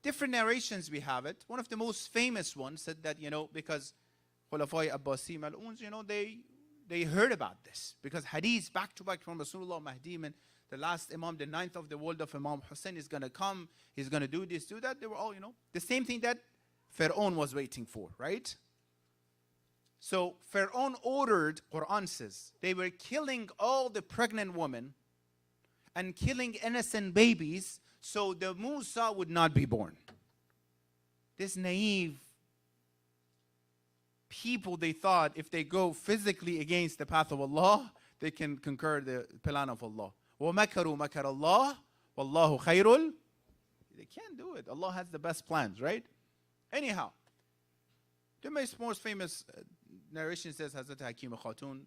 [SPEAKER 5] Different narrations we have it. One of the most famous ones said that, because Khulafai Abbasi Mal'uns, they heard about this. Because hadiths back to back from Rasulullah Mahdi, and the last Imam, the ninth of the world of Imam Hussein is going to come. He's going to do this, do that. They were all, the same thing that Fir'aun was waiting for, right? So Fir'aun ordered, Quran says, they were killing all the pregnant women and killing innocent babies so the Musa would not be born. This naive people, they thought if they go physically against the path of Allah, they can conquer the plan of Allah. وَمَكَرُوا مَكَرَ اللَّهِ وَاللَّهُ خَيْرُ. They can't do it. Allah has the best plans, right? Anyhow, the most famous narration says Hazrat Hakim Khatun,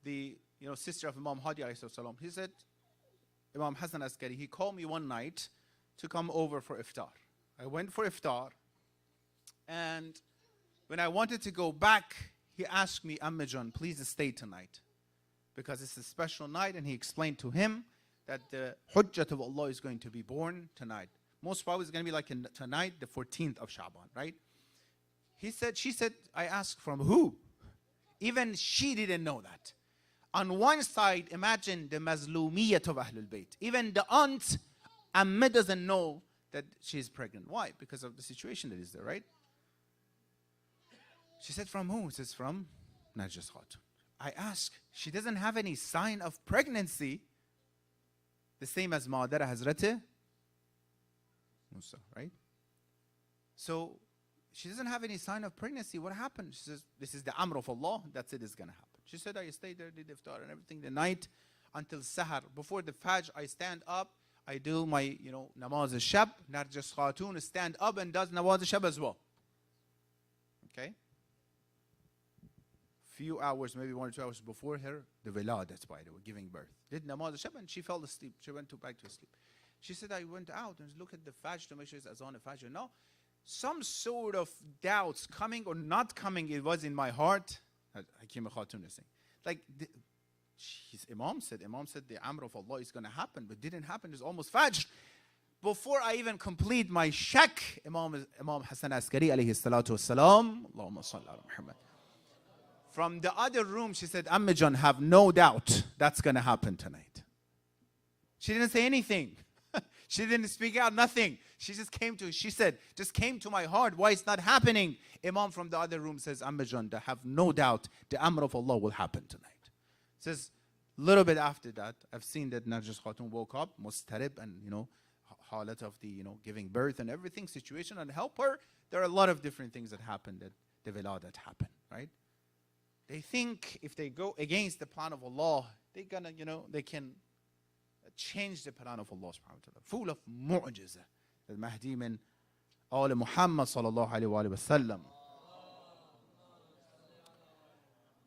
[SPEAKER 5] the sister of Imam Hadi alayhi salam, he said, Imam Hassan Askari, he called me one night to come over for iftar. I went for iftar, and when I wanted to go back, he asked me, Ammajan, please stay tonight, because it's a special night, and he explained to him that the Hujjat of Allah is going to be born tonight. Most probably it's going to be like tonight, the 14th of Shaban, right? She said, I asked from who? Even she didn't know that. On one side, imagine the mazlumiyat of Ahlul Bayt. Even the aunt, Amma, doesn't know that she's pregnant. Why? Because of the situation that is there, right? She said, from who? She says, from Narjis Khatun. I asked, she doesn't have any sign of pregnancy. The same as Ma'adara Hazrat Musa, right? So, she doesn't have any sign of pregnancy. What happened? She says, this is the Amr of Allah. That's it, is going to happen. She said, I stayed there, did iftar and everything the night until Sahar. Before the Fajr, I stand up. I do my, Namaz al-Shab. Narjis Khatun stand up and does Namaz al-Shab as well. Okay? Few hours, maybe 1 or 2 hours before her, the Viladat, by the way, giving birth. Did Namaz al-Shab and she fell asleep. She went back to sleep. She said, I went out and looked at the Fajr to make sure it's Azan al-Fajr. No. Some sort of doubts coming or not coming, it was in my heart. Hakim Khatun is saying. Like, Imam said the Amr of Allah is going to happen, but didn't happen. It's almost Fajr. Before I even complete my shak, Imam Hassan Askari alayhi salatu wassalam, Allahumma salli ala Muhammad. From the other room, she said, Ammajan, have no doubt that's going to happen tonight. She didn't say anything. She didn't speak out, nothing. She said, just came to my heart. Why it's not happening? Imam from the other room says, Ammajan, have no doubt the Amr of Allah will happen tonight. Says, a little bit after that, I've seen that Narjis Khatun woke up, mustarib, and, halat of the, giving birth and everything, situation, and help her. There are a lot of different things that happen that the Viladat happen, right? They think if they go against the plan of Allah, they're gonna, they can change the plan of Allah subhanahu wa ta'ala. Full of mu'jiza. The Mahdi min all Muhammad sallallahu alayhi wa sallam.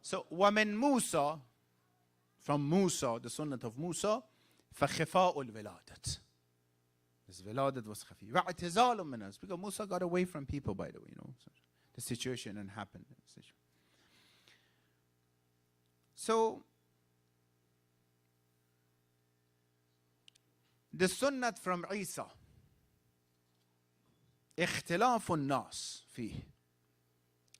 [SPEAKER 5] So, وَمِن Musa, from Musa, the sunnah of Musa, فَخِفَاءُ الْوِلَادَةِ. This Viladat was khafi. وَاعْتِزَالٌ مِنْ us. Because Musa got away from people, by the way, the situation and happened. So, the sunnah from Isa. اختلاف الناس فيه.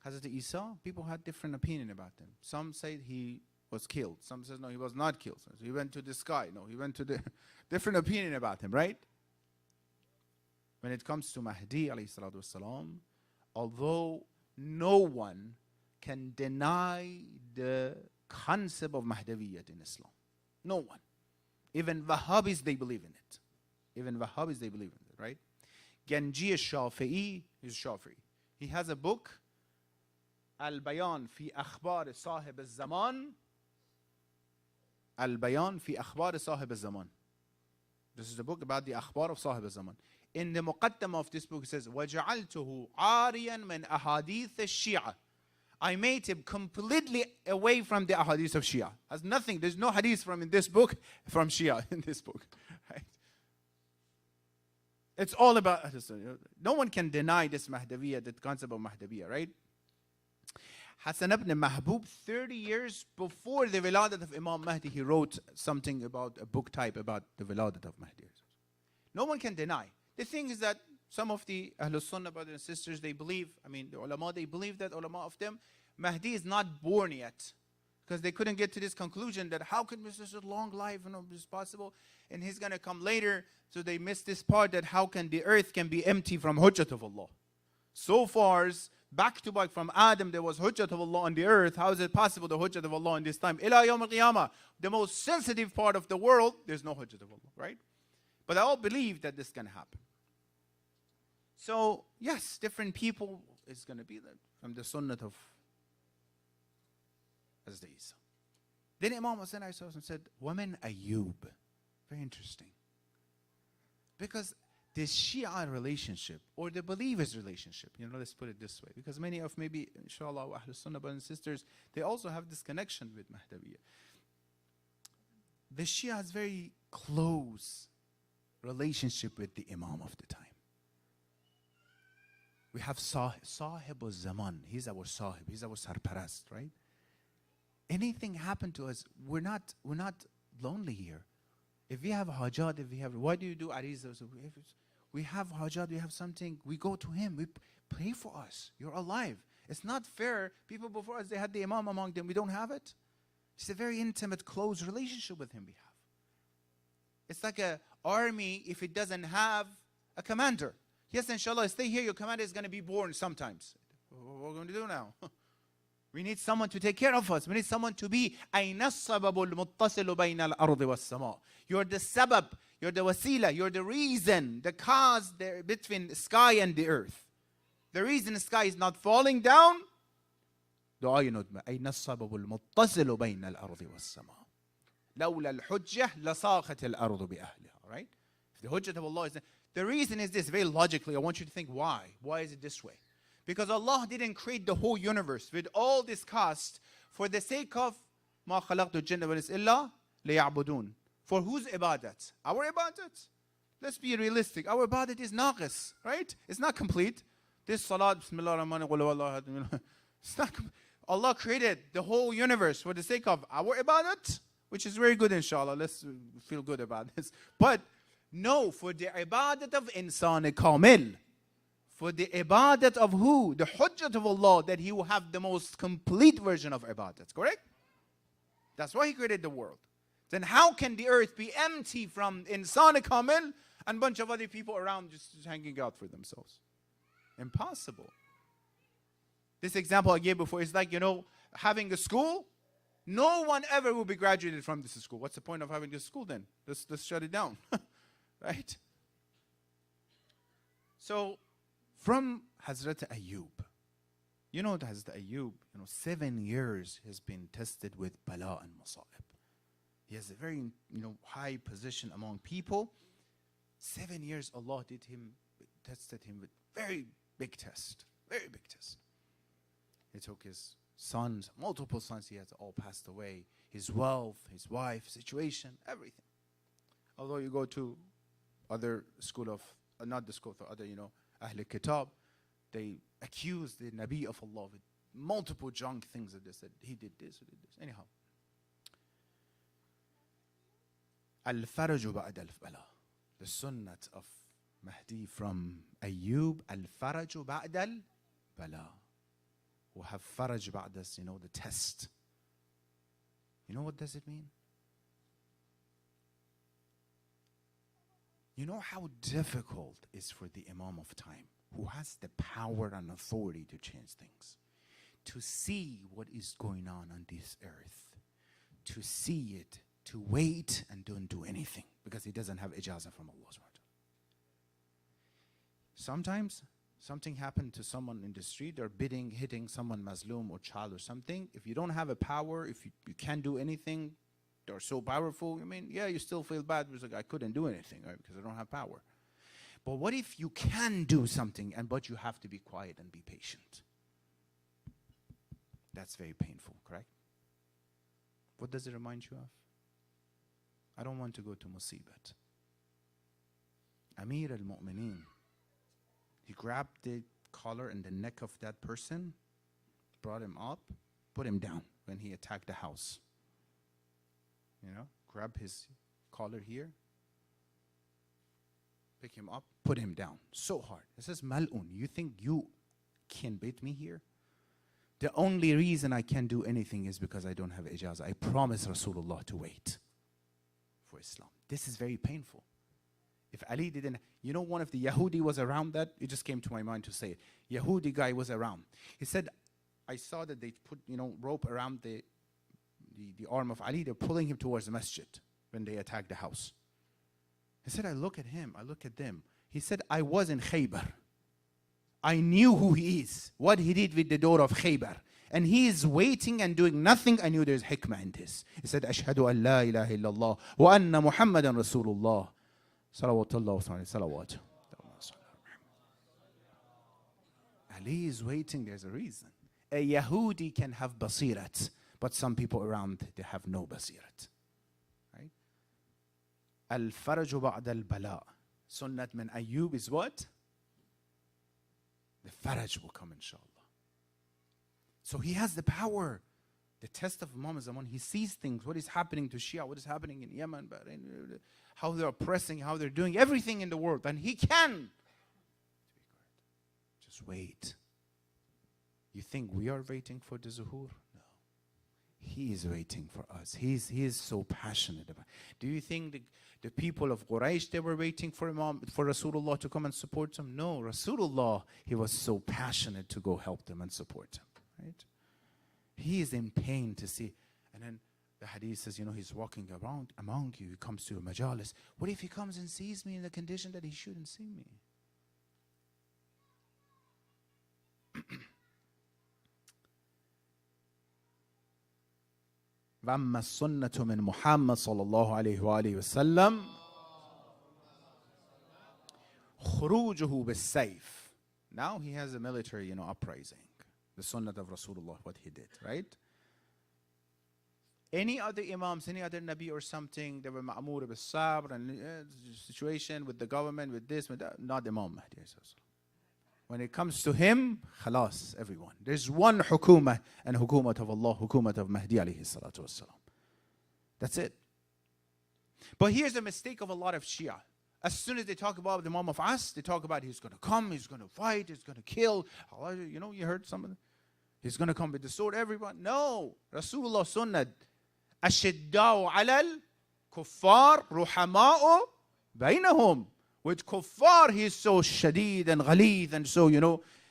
[SPEAKER 5] Hazrat Isa, people had different opinion about him. Some say he was killed. Some says no, he was not killed. So he went to the sky. No, he went to the different opinion about him, right? When it comes to Mahdi alayhi salatu wasalam, although no one can deny the concept of Mahdaviyyat in Islam. No one. Even Wahhabis, they believe in it. Even Wahhabis, they believe in it, right? Ganji al-Shafi'i, he's Shafi'i. He has a book, Al-Bayan fi Akhbar Sahib al-Zaman. Al-Bayan fi Akhbar Sahib al-Zaman. This is the book about the Akhbar of Sahib al-Zaman. In the Muqaddam of this book, it says, وَجَعَلْتُهُ عَارِيًا مِنْ أَحَادِيثِ الشِّيعَةِ. I made him completely away from the ahadith of Shia. Has nothing, there's no hadith from in this book, from Shia in this book. Right? It's all about, no one can deny this Mahdaviyyah, the concept of Mahdaviyyah, right? Hassan ibn Mahbub, 30 years before the Viladat of Imam Mahdi, he wrote something about a book type about the Viladat of Mahdi. No one can deny. The thing is that some of the Ahlul Sunnah brothers and sisters, they believe, the ulama, they believe that ulama of them, Mahdi is not born yet. Because they couldn't get to this conclusion that how could such a long life, is possible, and he's going to come later. So they missed this part that how can the earth can be empty from Hujjat of Allah. So far, back to back from Adam, there was Hujjat of Allah on the earth. How is it possible the Hujjat of Allah in this time? Ila Yawm al-Qiyamah, the most sensitive part of the world, there's no Hujjat of Allah, right? But I all believe that this can happen. So, yes, different people is going to be that from the sunnah of Hazrat Isa. Then Imam Hussain said, Women Ayyub. Very interesting. Because this Shia relationship, or the believers' relationship, let's put it this way. Because many of maybe, inshallah, Ahlul Sunnah brothers and sisters, they also have this connection with Mahdaviyyah. The Shia has very close relationship with the Imam of the time. We have Sahib al-Zaman. He's our Sahib. He's our Sarparast, right? Anything happen to us, we're not lonely here. If we have hajat, why do you do ariza? We have hajat, we have something, we go to him, we pray for us. You're alive. It's not fair. People before us, they had the Imam among them. We don't have it. It's a very intimate, close relationship with him we have. It's like an army if it doesn't have a commander. Yes, inshallah, stay here. Your commander is going to be born sometimes. What are we going to do now? We need someone to take care of us. We need someone to be أَيْنَ السَّبَبُ الْمُتَّصِلُ بَيْنَ الْأَرْضِ وَالسَّمَاءِ. You're the sabab, you're the wasila, you're the reason, the cause there between the sky and the earth. The reason the sky is not falling down, دعاء ندمة أَيْنَ السَّبَبُ الْمُتَّصِلُ بَيْنَ الْأَرْضِ وَالسَّمَاءِ لَوْلَا الْحُجَّةِ لَصَاخَتِ الْأَرْضُ بِأَهْلِهَا. Right? If the hujjah of Allah is there, the reason is this, very logically, I want you to think why. Why is it this way? Because Allah didn't create the whole universe with all this cost for the sake of مَا خَلَقْتُ الْجِنَّ وَالْإِنسَ إِلَّا لِيَعْبُدُونَ. For whose ibadat? Our ibadat. Let's be realistic. Our ibadat is naqis, right? It's not complete. This salat, bismillah ar-Rahman ar-Rahim, it's not Allah created the whole universe for the sake of our ibadat, which is very good, inshallah. Let's feel good about this. But no, for the ibadat of insan kamil. For the ibadat of who? The hujjat of Allah, that He will have the most complete version of ibadat. Correct? That's why He created the world. Then how can the earth be empty from insan kamil and a bunch of other people around just hanging out for themselves? Impossible. This example I gave before is like, having a school. No one ever will be graduated from this school. What's the point of having this school then? Let's shut it down. Right? So, from Hazrat Ayyub, that Hazrat Ayyub, 7 years has been tested with bala and masa'ib. He has a very, high position among people. 7 years Allah tested him with very big test. Very big test. He took his sons, multiple sons he has all passed away. His wealth, his wife, situation, everything. Although you go to other school of, not the school of other, Ahl Kitab, they accuse the Nabi of Allah with multiple junk things that they said. He did this, he did this. Anyhow. Al-Faraju ba'ad al-Bala. The sunnah of Mahdi from Ayyub, al-faraju ba'dal bala. Who have faraj ba'das, the test. You know what does it mean? You know how difficult it is for the Imam of time, who has the power and authority to change things, to see what is going on this earth, to see it, to wait and don't do anything because he doesn't have ijazah from Allah. Sometimes something happened to someone in the street, they're hitting someone mazloom or child or something. If you don't have a power, if you can't do anything, they're so powerful, you still feel bad because I couldn't do anything, right? Because I don't have power. But what if you can do something but you have to be quiet and be patient? That's very painful, correct? What does it remind you of? I don't want to go to Musibat. Amir al-Mu'mineen. He grabbed the collar and the neck of that person, brought him up, put him down when he attacked the house. Grab his collar here, pick him up, put him down. So hard. It says, Mal'un, you think you can beat me here? The only reason I can't do anything is because I don't have ijazah. I promised Rasulullah to wait for Islam. This is very painful. If Ali didn't, one of the Yahudi was around that, it just came to my mind to say it. Yahudi guy was around. He said, I saw that they put, rope around the arm of Ali. They're pulling him towards the masjid when they attacked the house. He said, I look at him, I look at them. He said, I was in Khaybar. I knew who he is, what he did with the door of Khaybar. And he is waiting and doing nothing. I knew there's hikmah in this. He said, Ashhadu an la ilaha illallah wa anna Muhammadan Rasulullah. Salawatullah wa salawat. Ali is waiting, there's a reason. A Yahudi can have basirat, but some people around, they have no basirat. Right? Al-faraju ba'da al-bala. Sunnat min Ayyub is what? The faraj will come, inshallah. So he has the power. The test of Imam Zaman, he sees things, what is happening to Shia, what is happening in Yemen, how they're oppressing, how they're doing everything in the world. And he can. Just wait. You think we are waiting for the zuhur? No. He is waiting for us. He is so passionate about it. Do you think the people of Quraysh, they were waiting for Rasulullah to come and support them? No. Rasulullah, he was so passionate to go help them and support them. Right? He is in pain to see. And then the hadith says, he's walking around among you. He comes to a majalis. What if he comes and sees me in the condition that he shouldn't see me? وَأَمَّا السُنَّةُ مِنْ مُحَمَّدٍ صَلَّى اللَّهُ عَلَيْهِ وَآلِهِ وَسَلَّمَ خُرُوجُهُ بِالسَّيْفِ. Now he has a military, uprising. The sunnah of Rasulullah, what he did, right? Any other imams, any other nabi or something, they were ma'amur bil-sabr and situation with the government, with this, with that. Not Imam Mahdi. When it comes to him, khalas, everyone. There's one hukumah, and hukumat of Allah, hukumat of Mahdi alayhi salatu wassalam. That's it. But here's the mistake of a lot of Shia. As soon as they talk about the Imam of As, they talk about he's going to come, he's going to fight, he's going to kill. You heard some of them. He's going to come with the sword, everyone. No. Rasulullah sunnah. Ashidda'u alal kuffar ruhama'u bainahum. With kuffar, he's so shadid and ghalid and so,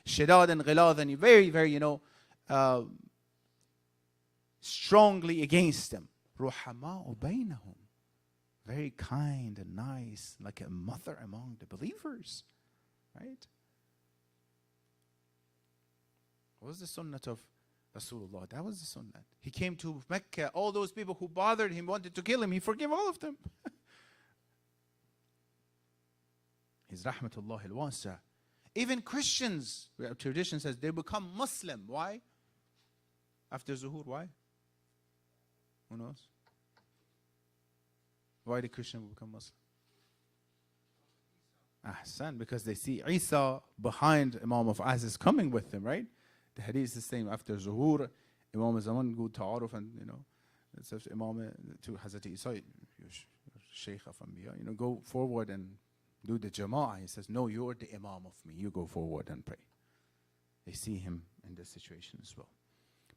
[SPEAKER 5] shadad and ghalad and very, very, strongly against them. Ruhama'u bainahum. Very kind and nice, like a mother among the believers. Right? What was the sunnah of Rasulullah? That was the sunnah. He came to Mecca, all those people who bothered him, wanted to kill him, he forgave all of them. His rahmatullah al-wasa. Even Christians, tradition says, they become Muslim. Why? After Zuhur, why? Who knows? Why the Christian will become Muslim? Ahsan, because they see Isa behind Imam of Az is coming with them, right? The hadith is the same. After Zuhur, Imam Zaman go ta'aruf and, it says Imam to Hazrat Isa, Shaykh of Anbiya, go forward and do the jama'ah. He says, no, you're the imam of me. You go forward and pray. They see him in this situation as well.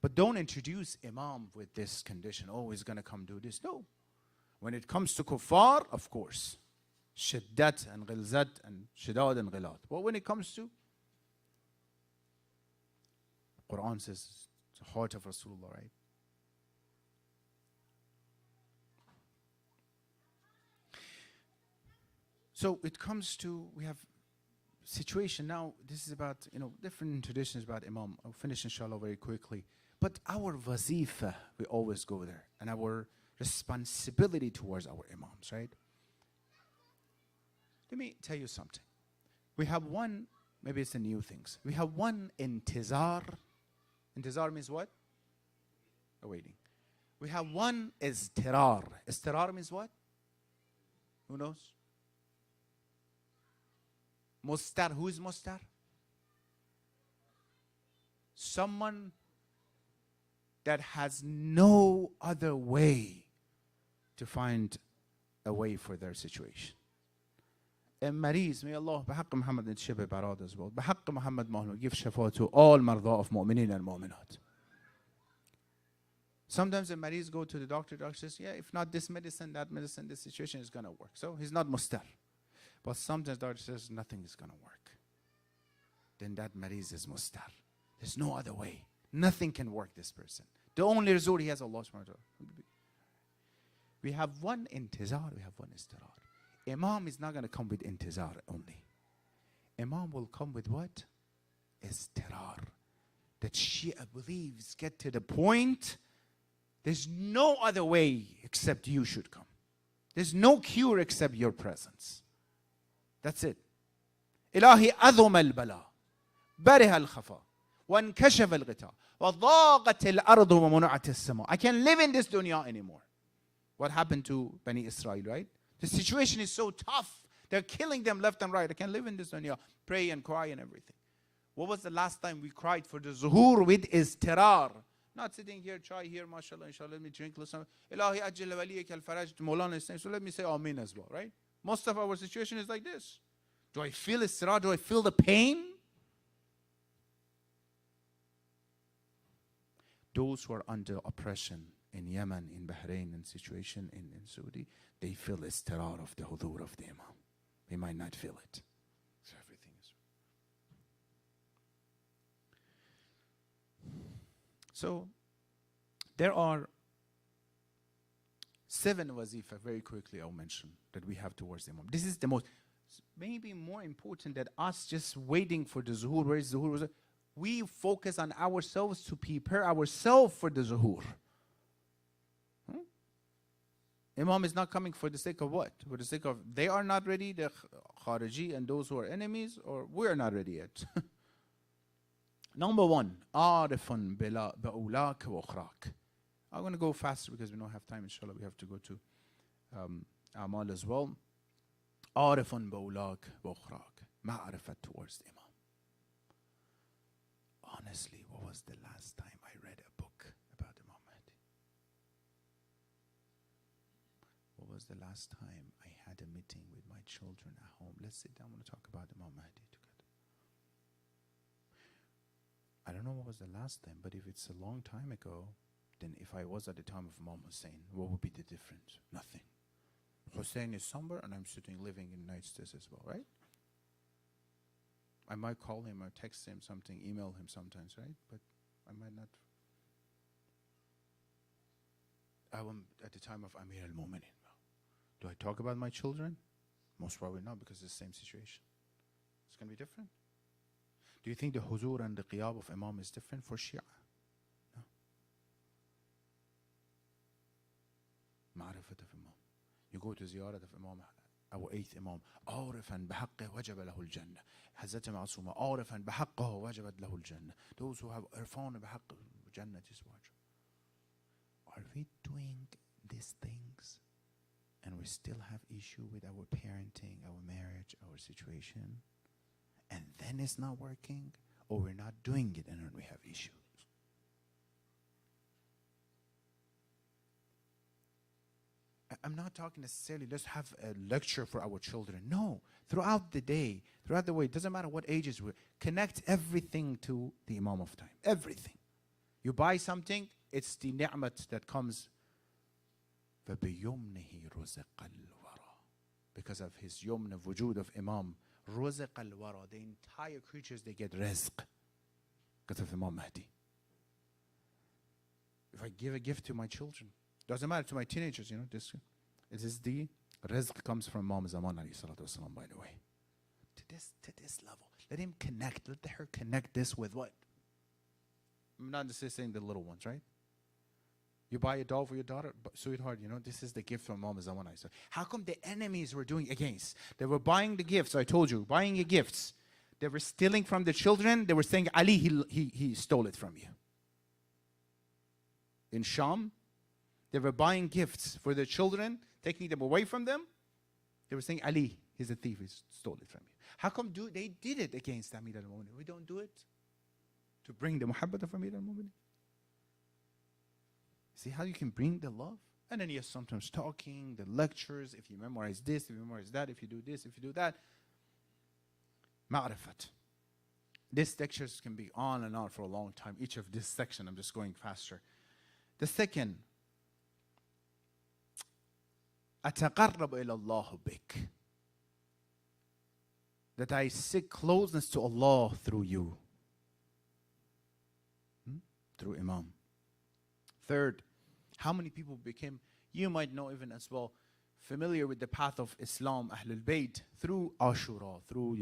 [SPEAKER 5] But don't introduce imam with this condition. Oh, he's going to come do this. No. When it comes to kuffar, of course, shiddat and ghilzat and shidad and ghilat. But when it comes to Quran says, it's the heart of Rasulullah, right? So it comes to, we have situation now. This is about, different traditions about Imam. I'll finish inshallah very quickly. But our wazifa, we always go there. And our responsibility towards our Imams, right? Let me tell you something. We have one, maybe it's the new things. We have one intizar. Intizar means what? Awaiting. We have one istirar. Istirar means what? Who knows? Mustar. Who is mustar? Someone that has no other way to find a way for their situation. المريض, may Allah بحق محمد نتشبه بعرض as well. بحق محمد مهلا give shafa to all marda of mu'minin and mu'minat. Sometimes the mariz go to the doctor says, yeah, if not this medicine, that medicine, this situation is going to work. So he's not mustar. But sometimes the doctor says, nothing is going to work. Then that mariz is mustar. There's no other way. Nothing can work this person. The only resort he has Allah subhanahu wa ta'ala. We have one intizar, we have one istirar. Imam is not going to come with intizar only. Imam will come with what? Istirar. That Shia believes get to the point, there's no other way except you should come. There's no cure except your presence. That's it. إلهي أذم البلاء بره الخفاء وانكشف الغطاء وضاقت الأرض ومنعت السماء. I can't live in this dunya anymore. What happened to Bani Israel, right? The situation is so tough. They're killing them left and right. I can't live in this dunya. Pray and cry and everything. What was the last time we cried for the zuhur with istirar? Not sitting here, try here, mashallah, inshallah, let me drink, listen. Ilahi ajil waliyak al-faraj, Mawlana is saying, so let me say Amin as well, right? Most of our situation is like this. Do I feel istirar? Do I feel the pain? Those who are under oppression in Yemen, in Bahrain, and situation in Saudi, they feel istirar of the hudur of the Imam. They might not feel it. So everything is. So there are 7 wazifa, very quickly I'll mention, that we have towards the Imam. This is the most, maybe more important than us just waiting for the zuhur. Where is zuhur? We focus on ourselves to prepare ourselves for the zuhur. Imam is not coming for the sake of what? For the sake of they are not ready, the Khariji and those who are enemies, or we are not ready yet. Number 1, عارفٌ بأولاك وأخراك. I'm going to go faster because we don't have time, inshallah. We have to go to Amal as well. عارفٌ بأولاك وأخراك. معرفة towards the Imam. Honestly, what was the last time I read a book about Imam Mahdi? What was the last time I had a meeting with my children at home? Let's sit down and talk about Imam Mahdi together. I don't know what was the last time, but if it's a long time ago, then if I was at the time of Imam Hussein, what would be the difference? Nothing. Hussein is somewhere and I'm sitting living in the United States as well, right? I might call him or text him something, email him sometimes, right? But I might not. I am at the time of Amir al-Mu'minin. Do I talk about my children? Most probably not, because it's the same situation. It's going to be different. Do you think the huzur and the qiyab of Imam is different for Shia? No. Ma'rifat of Imam. You go to ziyarat of Imam, our 8th Imam. عارفاً بحقه وجب له الجنة. Hazrat Ma'asuma. عارفاً بحقه وجبت له الجنة. Those who have irfan بحق الجنة is wajib. Are we doing these things and we still have issue with our parenting, our marriage, our situation, and then it's not working, or we're not doing it and then we have issues? I'm not talking necessarily, let's have a lecture for our children. No, throughout the day, throughout the way, it doesn't matter what ages we're, connect everything to the Imam of time. Everything. You buy something, it's the ni'mat that comes. فَبِيُمْنِهِ رُزِقَ الْوَرَى. Because of his yumn of wujud of Imam, رُزِقَ الْوَرَى. The entire creatures, they get rizq. Because of Imam Mahdi. If I give a gift to my children, doesn't matter, to my teenagers, this is the rizq comes from Imam Zamana alayhi salatu wasalam, by the way. To this level. Let him connect, let her connect this with what? I'm not just saying the little ones, right? You buy a doll for your daughter, sweetheart, this is the gift from Imam Zamana. So how come the enemies were doing against? They were buying the gifts, I told you, buying your gifts. They were stealing from the children. They were saying, Ali, he stole it from you. In Sham, they were buying gifts for their children, taking them away from them. They were saying, Ali, he's a thief, he stole it from you. How come they did it against Amir al-Mu'minin? We don't do it to bring the muhabbat of Amir al-Mu'minin. See how you can bring the love? And then yes, sometimes talking, the lectures, if you memorize this, if you memorize that, if you do this, if you do that. Ma'rifat. These lectures can be on and on for a long time. Each of this section, I'm just going faster. The second, أتقرب إلى الله بك. That I seek closeness to Allah through you. Through Imam. Third, how many people became, you might know even as well, familiar with the path of Islam, Ahlul Bayt, through Ashura, through,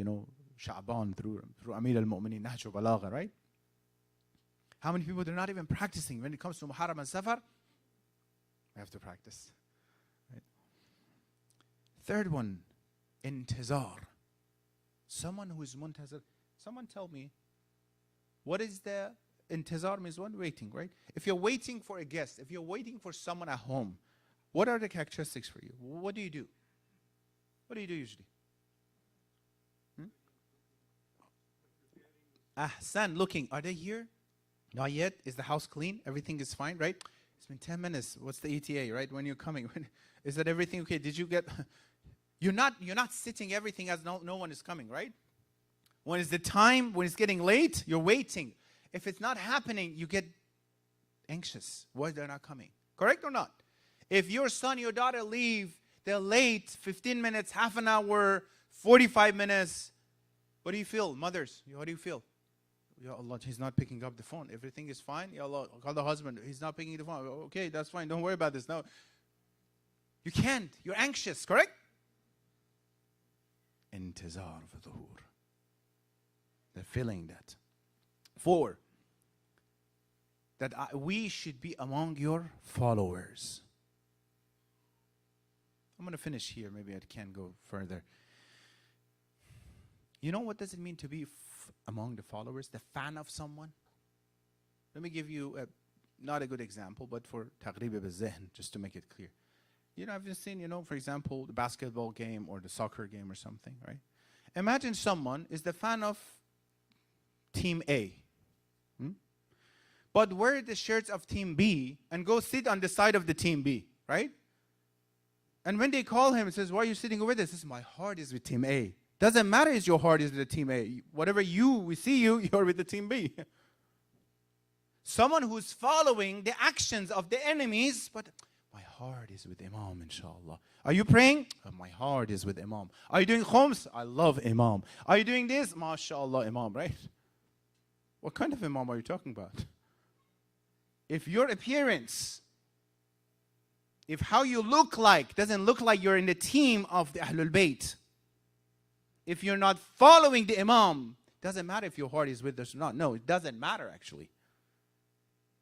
[SPEAKER 5] Sha'ban, through Amir al-Mu'minin, Nahj al-Balagha, right? How many people, they're not even practicing. When it comes to Muharram and Safar, we have to practice. Right? Third one, intizar. Someone who is muntazir. Someone tell me, what is the intizar means? One, waiting, right? If you're waiting for a guest, if you're waiting for someone at home, what are the characteristics for you? What do you do? What do you do usually? Ahsan, looking. Are they here? Not yet. Is the house clean? Everything is fine, right? It's been 10 minutes. What's the ETA, right? When you're coming. Is that everything okay? Did you get... You're not sitting everything as no one is coming, right? When it's the time, when it's getting late, you're waiting. If it's not happening, you get anxious. Why they're not coming? Correct or not? If your son, your daughter leave, they're late, 15 minutes, half an hour, 45 minutes. What do you feel? Mothers, what do you feel? Ya Allah, he's not picking up the phone. Everything is fine. Ya Allah, call the husband. He's not picking the phone. Okay, that's fine. Don't worry about this. No. You can't. You're anxious, correct? Intizar for dhuhur. They're feeling that. 4, that we should be among your followers. I'm going to finish here. Maybe I can go further. You know what does it mean to be among the followers? The fan of someone? Let me give you not a good example, but for taqrib al-zihn, just to make it clear. I've just seen, for example, the basketball game or the soccer game or something, right? Imagine someone is the fan of Team A. But wear the shirts of Team B and go sit on the side of the Team B, right? And when they call him, he says, why are you sitting over there? He says, my heart is with Team A. Doesn't matter if your heart is with the Team A. Whatever we see you're with the Team B. Someone who's following the actions of the enemies, but my heart is with Imam, inshallah. Are you praying? My heart is with Imam. Are you doing khums? I love Imam. Are you doing this? MashaAllah, Imam, right? What kind of Imam are you talking about? If your appearance, if how you look like doesn't look like you're in the team of the Ahlul Bayt, if you're not following the Imam, doesn't matter if your heart is with us or not. No, it doesn't matter actually.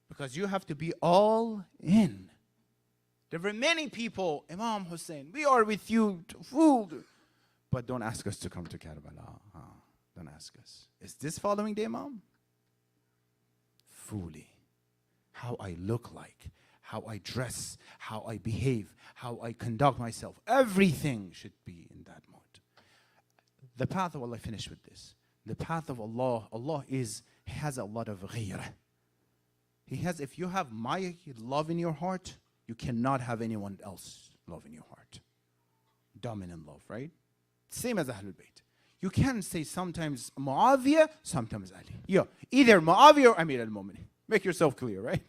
[SPEAKER 5] Because you have to be all in. There were many people, Imam Hussein, we are with you, fool. But don't ask us to come to Karbala. Don't ask us. Is this following the Imam? Fully. How I look like, how I dress, how I behave, how I conduct myself. Everything should be in that mode. The path of Allah, finish with this. The path of Allah, Allah has a lot of ghayrah. He has, if you have my love in your heart, you cannot have anyone else love in your heart. Dominant love, right? Same as Ahlul Bayt. You can say sometimes Muawiyah, sometimes Ali. Yeah, either Muawiyah or Amir al-Mu'minin. Make yourself clear, right?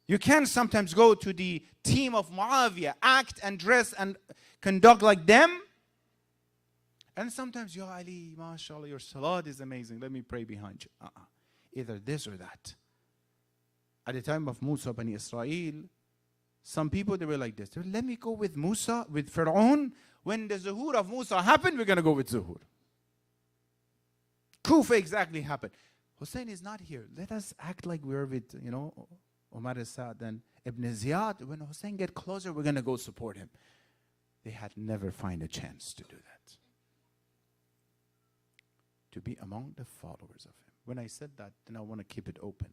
[SPEAKER 5] You can sometimes go to the team of Muawiyah, act and dress and conduct like them. And sometimes, Ya Ali, mashallah, your salat is amazing. Let me pray behind you. Either this or that. At the time of Musa, Bani Israel, some people, they were like this. Let me go with Musa, with Fir'aun. When the zuhur of Musa happened, we're going to go with zuhur. Kufa exactly happened. Hussein is not here. Let us act like we're with, Umar al-Sa'd and Ibn Ziyad. When Hussein get closer, we're going to go support him. They had never find a chance to do that. To be among the followers of him. When I said that, then I want to keep it open.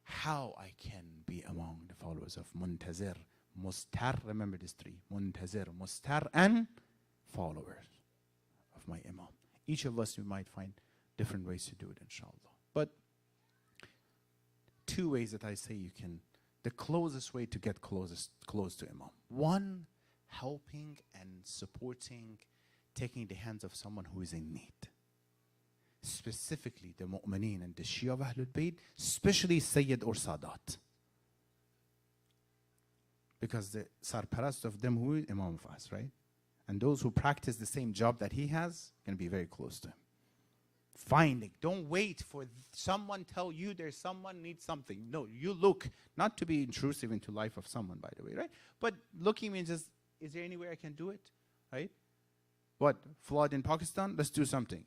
[SPEAKER 5] How I can be among the followers of Muntazir, Mustar, remember these three, Muntazir, Mustar, and followers of my Imam. Each of us, we might find different ways to do it, inshallah. But two ways that I say you can, the closest way to get close to Imam. One, helping and supporting, taking the hands of someone who is in need. Specifically the Mu'mineen and the Shia of Ahlul Bayt, especially Sayyid or Sadat. Because the Sarparast of them who is Imam of us, right? And those who practice the same job that he has, can be very close to him. Finding, don't wait for someone tell you there's someone needs something. No, you look, not to be intrusive into life of someone, by the way, right? But looking means just, is there any way I can do it, right? What, flood in Pakistan? Let's do something.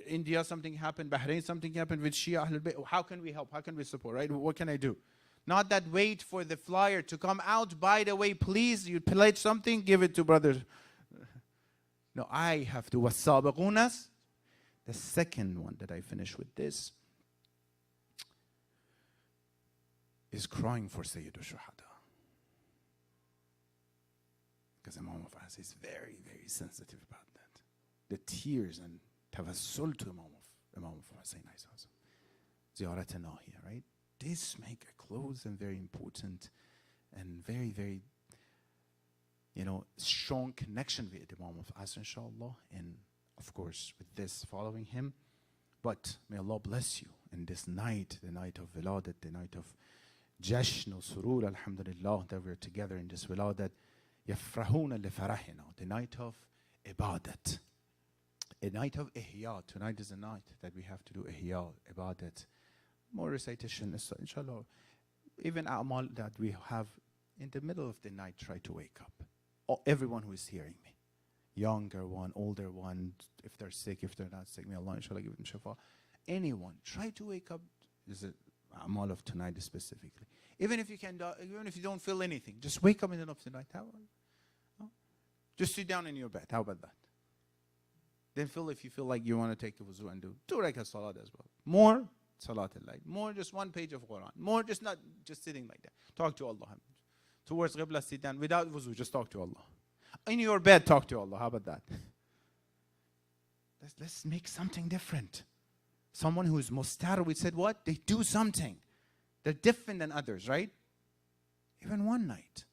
[SPEAKER 5] India, something happened. Bahrain, something happened with Shia Ahlul Bayt. How can we help? How can we support, right? What can I do? Not that wait for the flyer to come out. By the way, please, you pledge something, give it to brothers. No, I have to. وَالسَّابِقُونَ. The second one that I finish with this is crying for Sayyid al-Shuhada. Because Imam of us is very, very sensitive about that. The tears and tawassul to Imam of Hussein, Ziyarat Nahiya, right? This make a close and very important and very, very, strong connection with Imam of us, inshallah. And of course, with this, following him. But may Allah bless you in this night, the night of Viladat, the night of Jashn, surur, alhamdulillah, that we're together in this Viladat. Yafrahuna li farahina, the night of Ibadat. A night of Ihya. Tonight is a night that we have to do Ihya, Ibadat. More recitation, inshallah. Even A'mal that we have in the middle of the night, try to wake up. Everyone who is hearing me. Younger one, older one, if they're sick, if they're not sick, may Allah inshallah give them shafa. Anyone, try to wake up. This is A'mal of tonight specifically. Even if you don't feel anything, just wake up in the middle of the night. Just sit down in your bed. How about that? Then if you feel like you want to take a wuzu and do 2 rakat salat as well. More salat al-layl. More just 1 page of Quran. More just not just sitting like that. Talk to Allah. Towards Qibla, sit down without wuzu. Just talk to Allah. In your bed, talk to Allah. How about that? Let's make something different. Someone who is mustar, we said what? They do something. They're different than others, right? Even one night.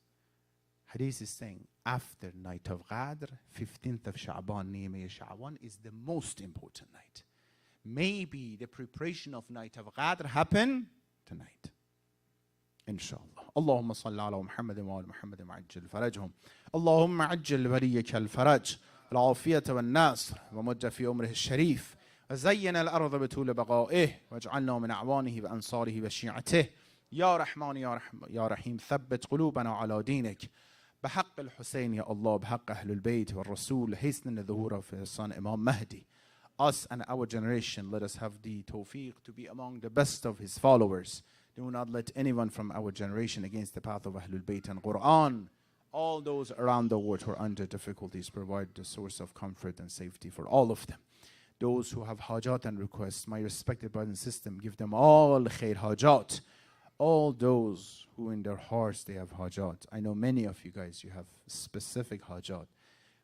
[SPEAKER 5] Hadith is saying, after night of Qadr, 15th of Sha'ban, Niyameh Sha'ban, is the most important night. Maybe the preparation of night of Qadr happen tonight. Inshallah. Allahumma salli ala Muhammadin wa ala Muhammadin wa ajjal farajhum. Allahumma ajjal waliyaka al-faraj, al-afiyata wal-nasr, wa mujja fi umrihi al-sharif. وزين الأرض بطول بقائه واجعلنا من أعوانه وأنصاره وشيعته يا رحمن يا رحيم ثبت قلوبنا على دينك بحق الحسين يا الله بحق أهل البيت والرسول hasten the Zahoor of his son Imam Mahdi. Us and our generation, let us have the tawfiq to be among the best of his followers. Do not let anyone from our generation against the path of Ahlul Bayt and Quran. All those around the world who are under difficulties, provide the source of comfort and safety for all of them. Those who have hajat and requests, my respected brothers and sisters, give them all khair hajat. All those who in their hearts they have hajat. I know many of you guys, you have specific hajat.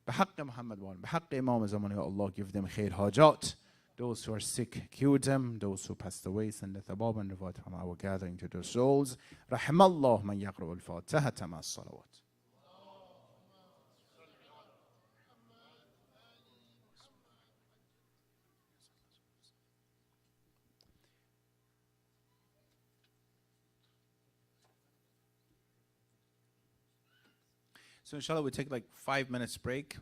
[SPEAKER 5] Bihaqq Muhammad wa bihaqq Imam Zamana, Allah give them khair hajat. Those who are sick, cure them. Those who passed away, send the thabab and reward from our gathering to their souls. Rahimallah man yaqra al-Fatiha ma salawat. So inshallah, we take like 5 minutes break.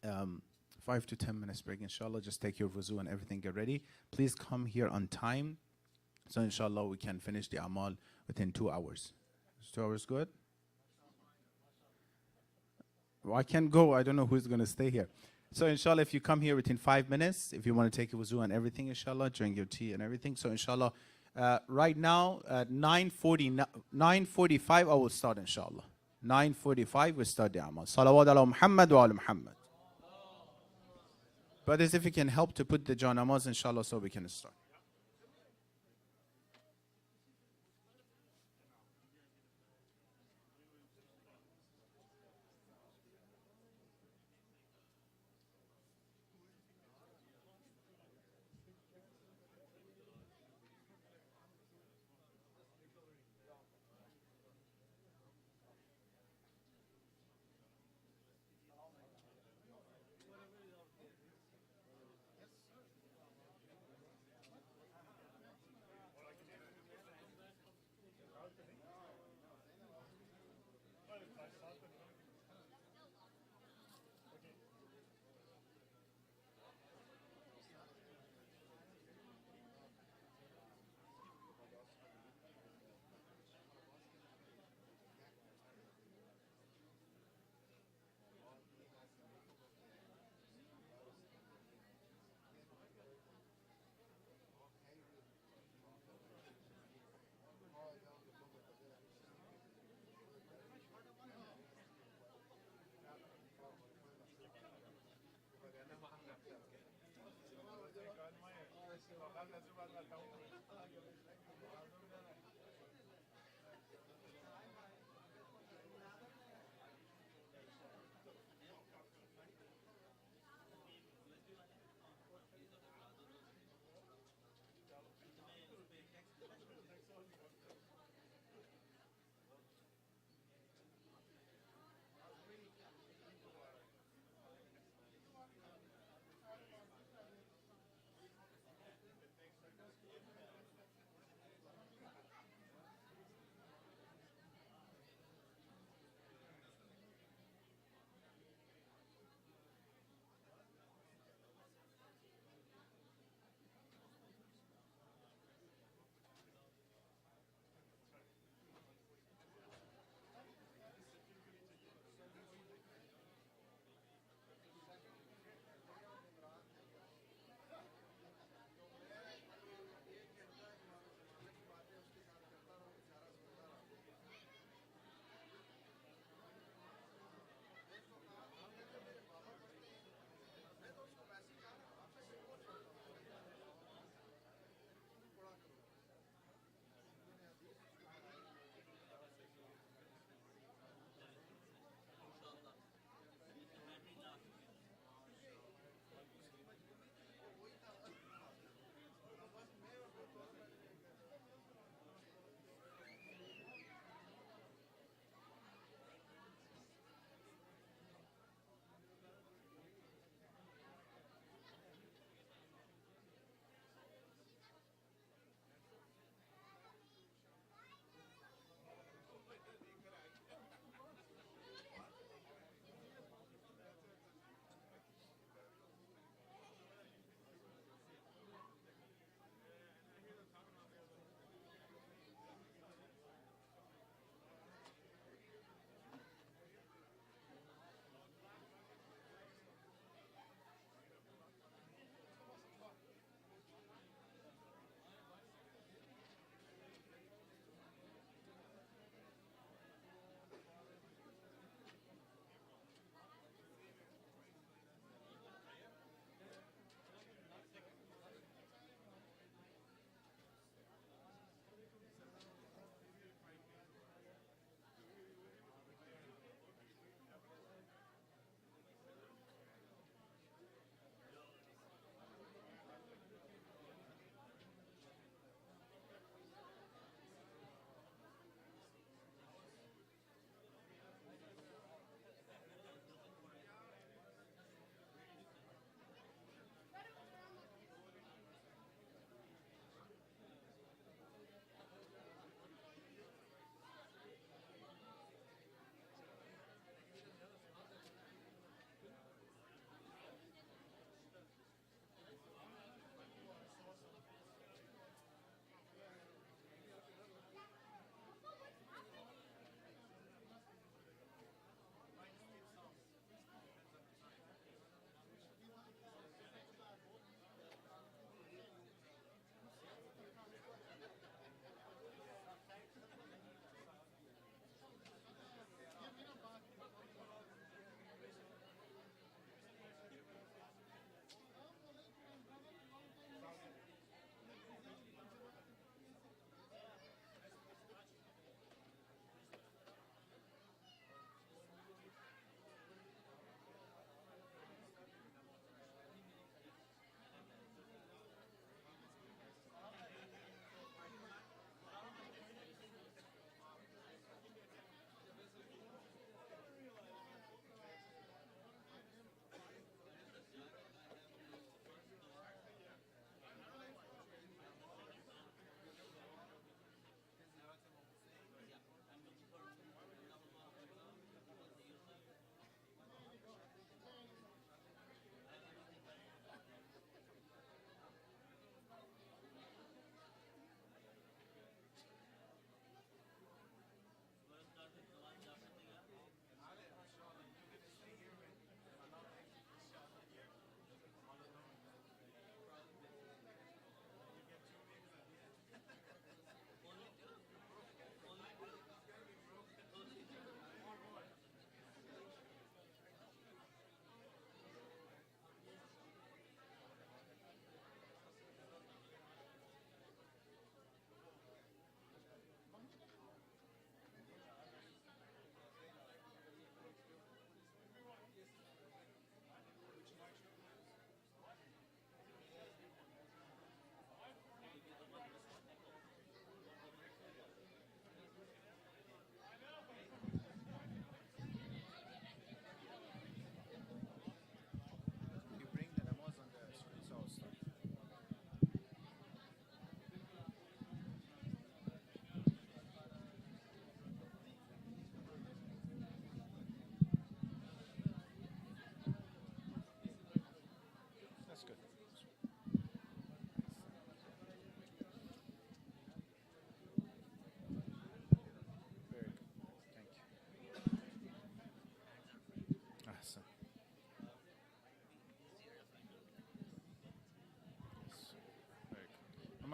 [SPEAKER 5] 5 to 10 minutes break, inshallah. Just take your wuzu and everything, get ready. Please come here on time. So inshallah, we can finish the amal within 2 hours. Is 2 hours good? Well, I can go. I don't know who's going to stay here. So inshallah, if you come here within 5 minutes, if you want to take your wuzu and everything, inshallah, drink your tea and everything. So inshallah, right now at 9:45, I will start, inshallah. 9:45, we start the amal. Salawat ala Muhammad wa ala Muhammad. Brothers, if you can help to put the janamaz, inshallah, so we can start.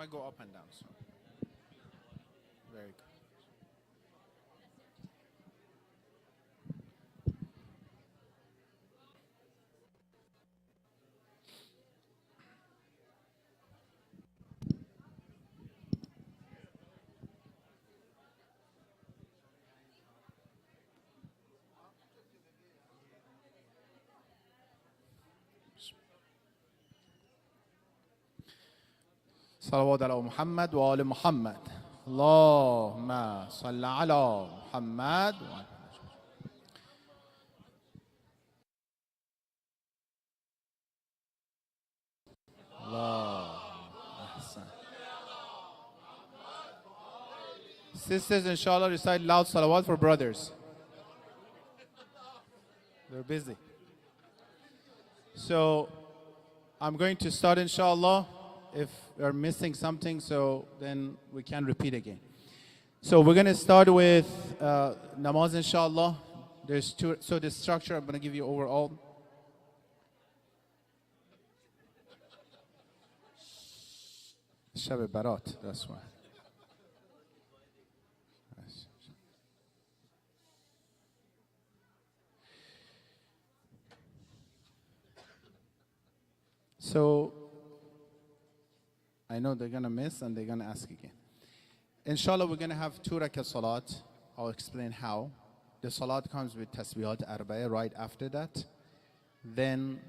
[SPEAKER 5] might go up and down. So. Very good. صلوات على محمد وآل محمد اللهم صل على محمد الله أحسن. Sisters, inshallah, recite loud salawat for brothers. They're busy. So, I'm going to start, inshallah. If we're missing something, so then we can repeat again. So we're going to start with namaz, inshallah. There's two, so the structure I'm going to give you overall. Shab Barat, that's why. So, I know they're going to miss and they're going to ask again. Inshallah, we're going to have 2 rakat salat. I'll explain how. The salat comes with tasbihat arba'ah right after that. Then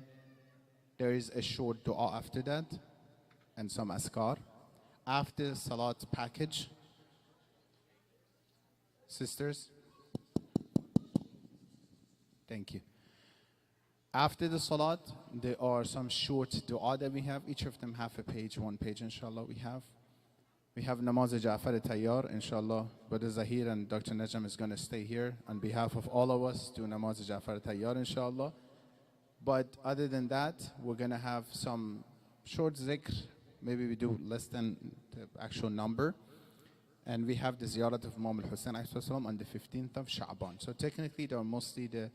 [SPEAKER 5] there is a short dua after that and some askar. After the salat package, sisters, thank you. After the salat, there are some short dua that we have. Each of them half a page, 1 page, inshallah, we have. We have Namaz Ja'far Tayyar, inshallah. Brother Zahir and Dr. Najam is going to stay here on behalf of all of us, do Namaz Ja'far Tayyar, inshallah. But other than that, we're going to have some short zikr. Maybe we do less than the actual number. And we have the ziyarat of Imam al-Hussein on the 15th of Sha'ban. So technically, they are mostly the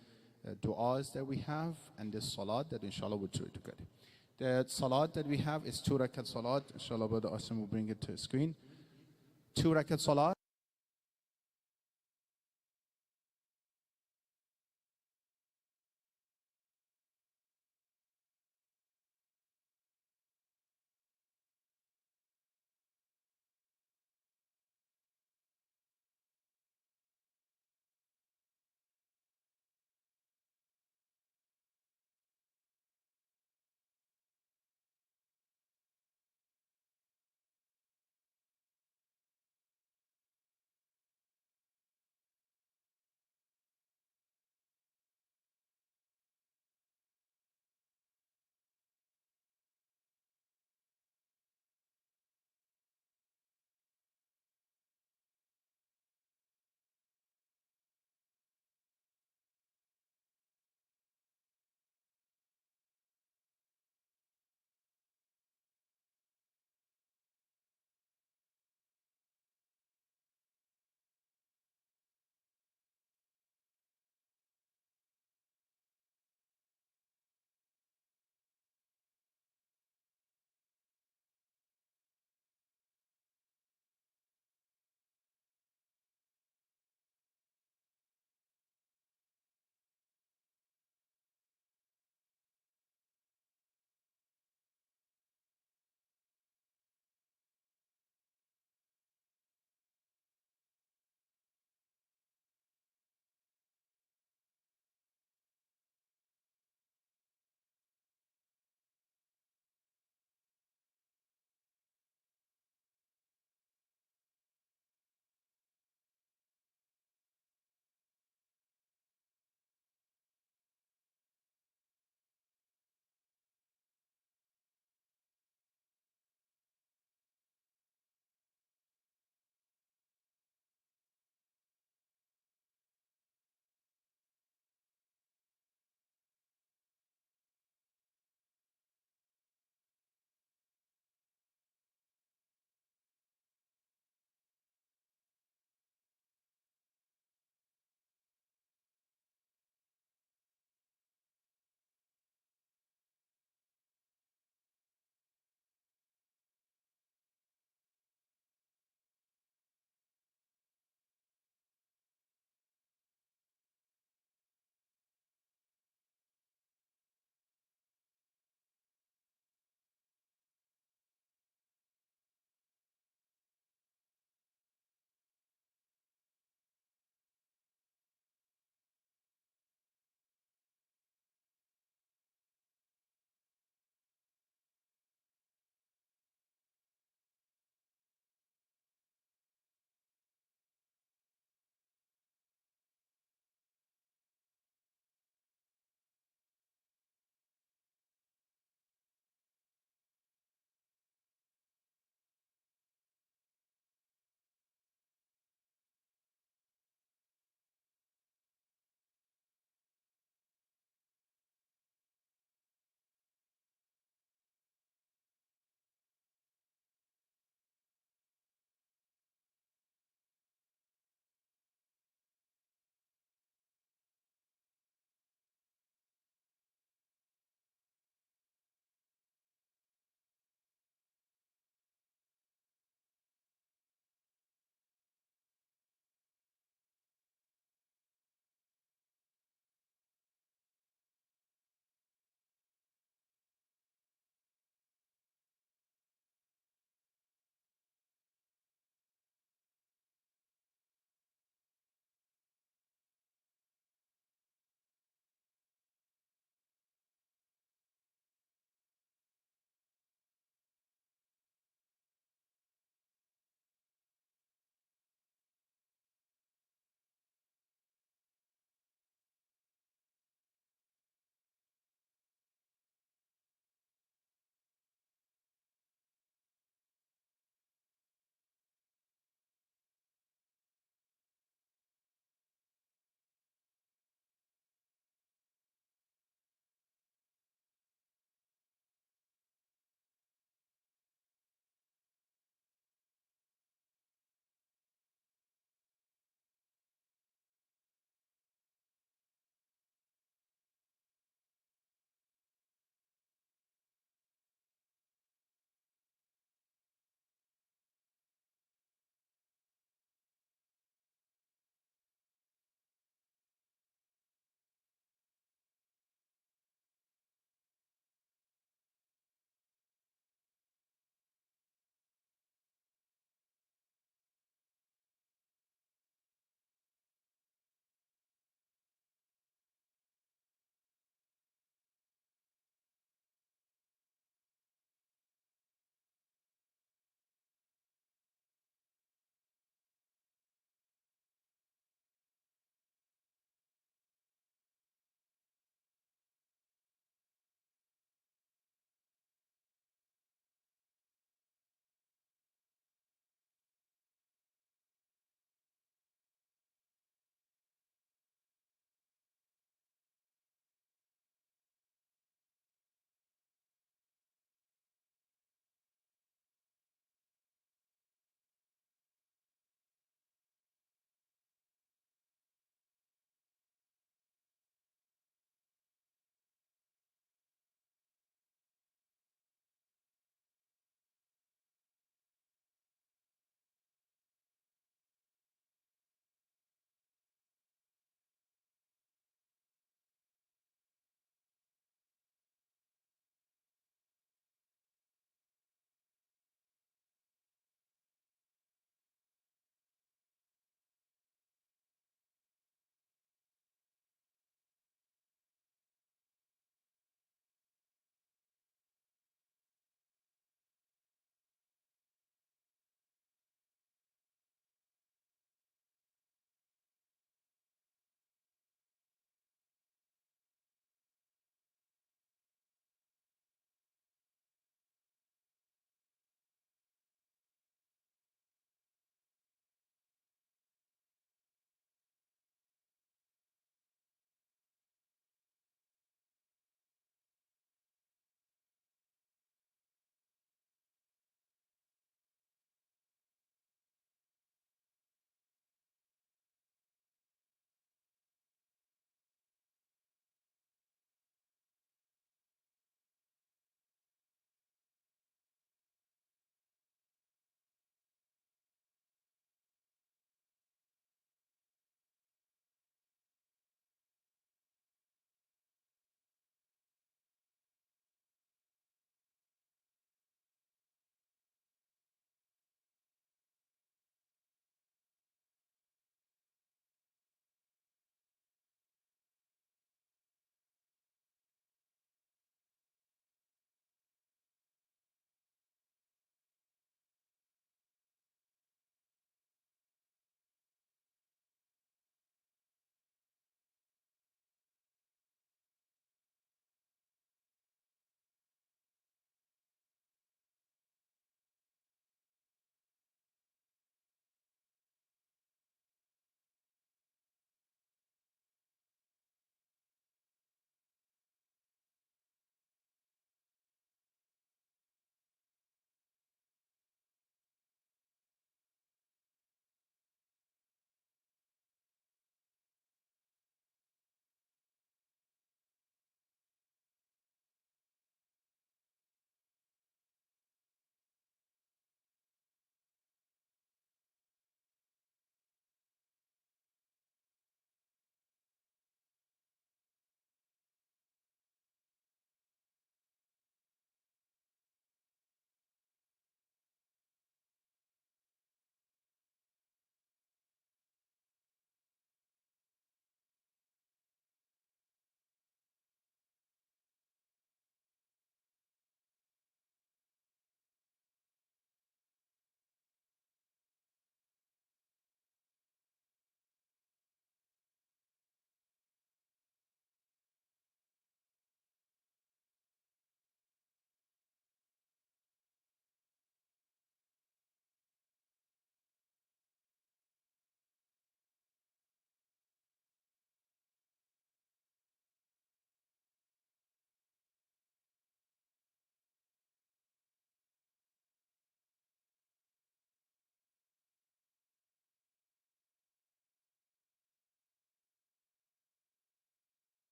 [SPEAKER 5] du'as that we have and the salat that inshallah we'll do it together. The salat that we have is 2 rakat salat. Inshallah, Brother Asim will bring it to the screen. 2 rakat salat.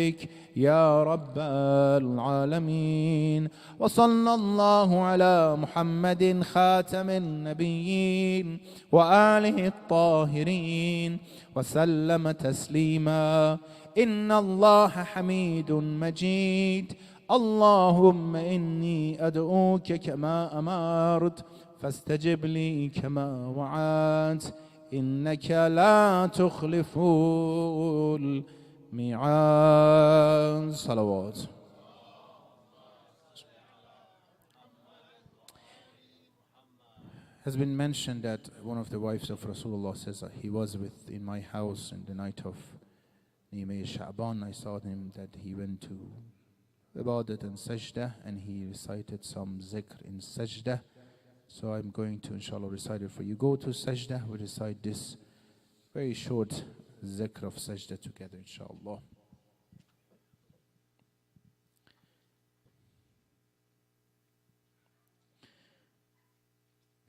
[SPEAKER 5] بك يا رب العالمين. وصلى الله على محمد خاتم النبيين وآله الطاهرين وسلم تسليما. إن الله حميد مجيد. اللهم إني أدعوك كما أمرت فاستجب لي كما وعدت إنك لا تخلف الميعاد. صلوات. Has been mentioned that one of the wives of Rasulullah says that he was in my house in the night of Nime Sha'ban. I saw him that he went to Viladat and Sajda and he recited some zikr in Sajda. So I'm going to inshallah recite it for you. Go to Sajda, we recite this very short zikr of Sajda together inshallah.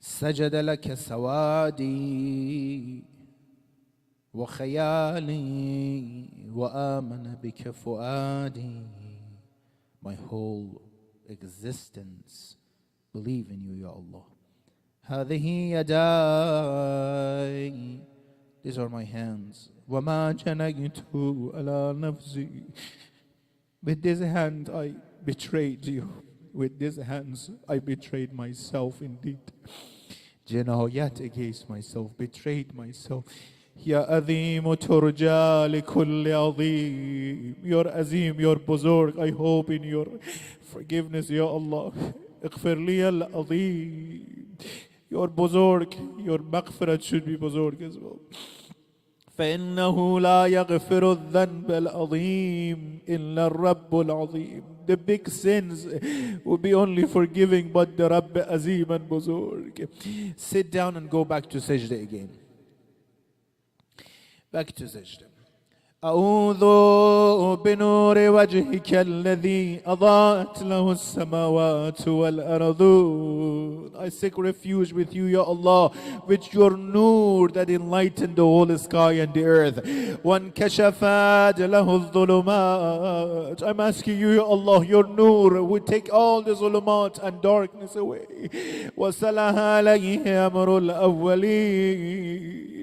[SPEAKER 5] سجد لك سوادي وخيالي وآمن بك فؤادي. My whole existence believe in you, Ya Allah. هذه يداي, these are my hands. وما جنيت على نفسي, with this hand I betrayed you. With these hands I betrayed myself indeed. جنايت against myself, betrayed myself. يا عظيم ترجى لكل عظيم. You're Azim, you're Buzurg. I hope in your forgiveness, Ya Allah. اغفر لي العظيم. Your Buzurg, your maghfirat should be Buzurg as well. فإنه لا يغفر الذنب العظيم إلا الرب العظيم. The big sins will be only forgiving but the Rabb Azim and Buzurg. Sit down and go back to Sajda again. Back to Sajda. أعوذ بنور وجهك الذي أضاءت له السماوات والأرض. I seek refuge with you, Ya Allah, with your nur that enlightened the whole sky and the earth. وانكشفت له الظلمات. I'm asking you, Ya Allah, your nur would take all the zulumat and darkness away. وصلح عليه أمر الأولين.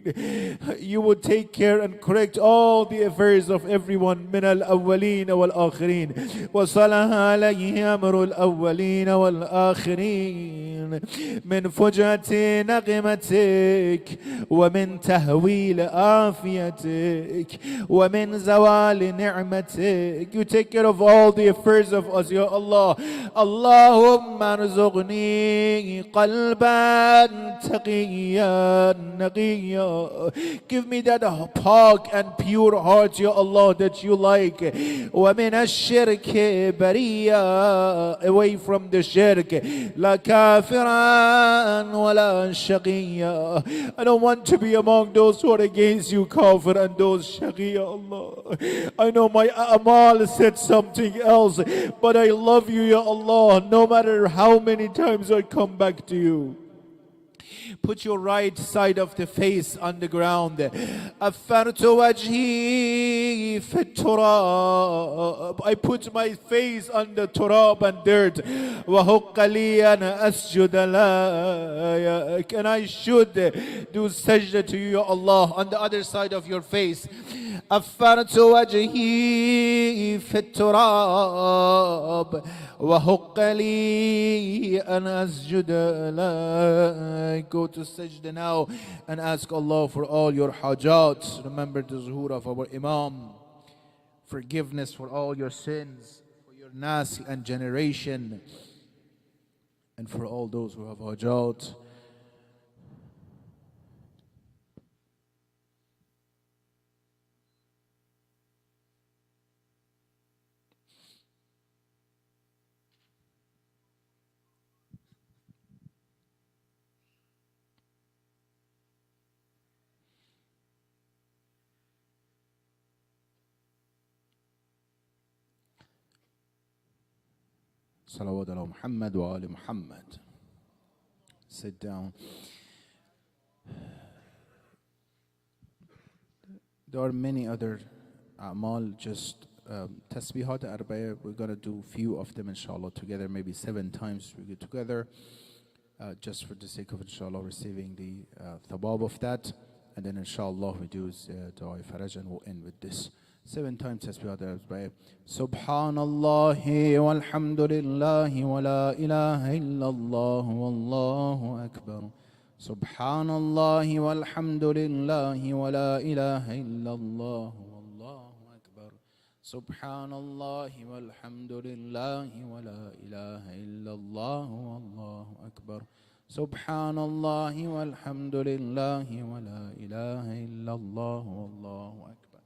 [SPEAKER 5] You would take care and correct all the affairs of everyone من الأولين والآخرين. وصلح عليه أمر الأولين والآخرين من فجعة نغمتك ومن تهويل آفيتك ومن زوال نعمتك. You take care of all the affairs of us, Ya Allah. اللهم ارزقني قلبا تقيا نقيا. Give me that pure and pure heart, Ya Allah, that you like. ومن الشرك بريا, away from the shirk. لا كافرا ولا شقيا. I don't want to be among those who are against you, kafir, and those shaqi, Ya Allah. I know my amal said something else, but I love you, Ya Allah, no matter how many times I come back to you. Put your right side of the face on the ground. أفرت وجهي في التراب. I put my face on the turab and dirt. وحق لي أن أسجد لك. And I should do sajda to you, Ya Allah, on the other side of your face. أفرت وجهي في التراب وحق لي أن أسجد لك. Go to sajda now and ask Allah for all your hajat. Remember the zuhur of our Imam. Forgiveness for all your sins, for your nasl and generation, and for all those who have hajat. Salawat ala Muhammad wa ali Muhammad. Sit down. There are many other a'mal, just tasbihat arba'ah, we're going to do few of them inshallah together, maybe 7 times we get together, just for the sake of inshallah receiving the thawab of that. And then inshallah we do dua faraj, and we'll end with this. 7 times tasbihat arba'ah. Subhanallahi walhamdulillahi wa la ilaha illallah wallahu akbar. Subhanallahi walhamdulillahi wa la ilaha illallah wallahu akbar. Subhanallahi walhamdulillahi wa la ilaha illallah wallahu akbar. Subhanallahi walhamdulillahi wa la ilaha illallah wallahu akbar.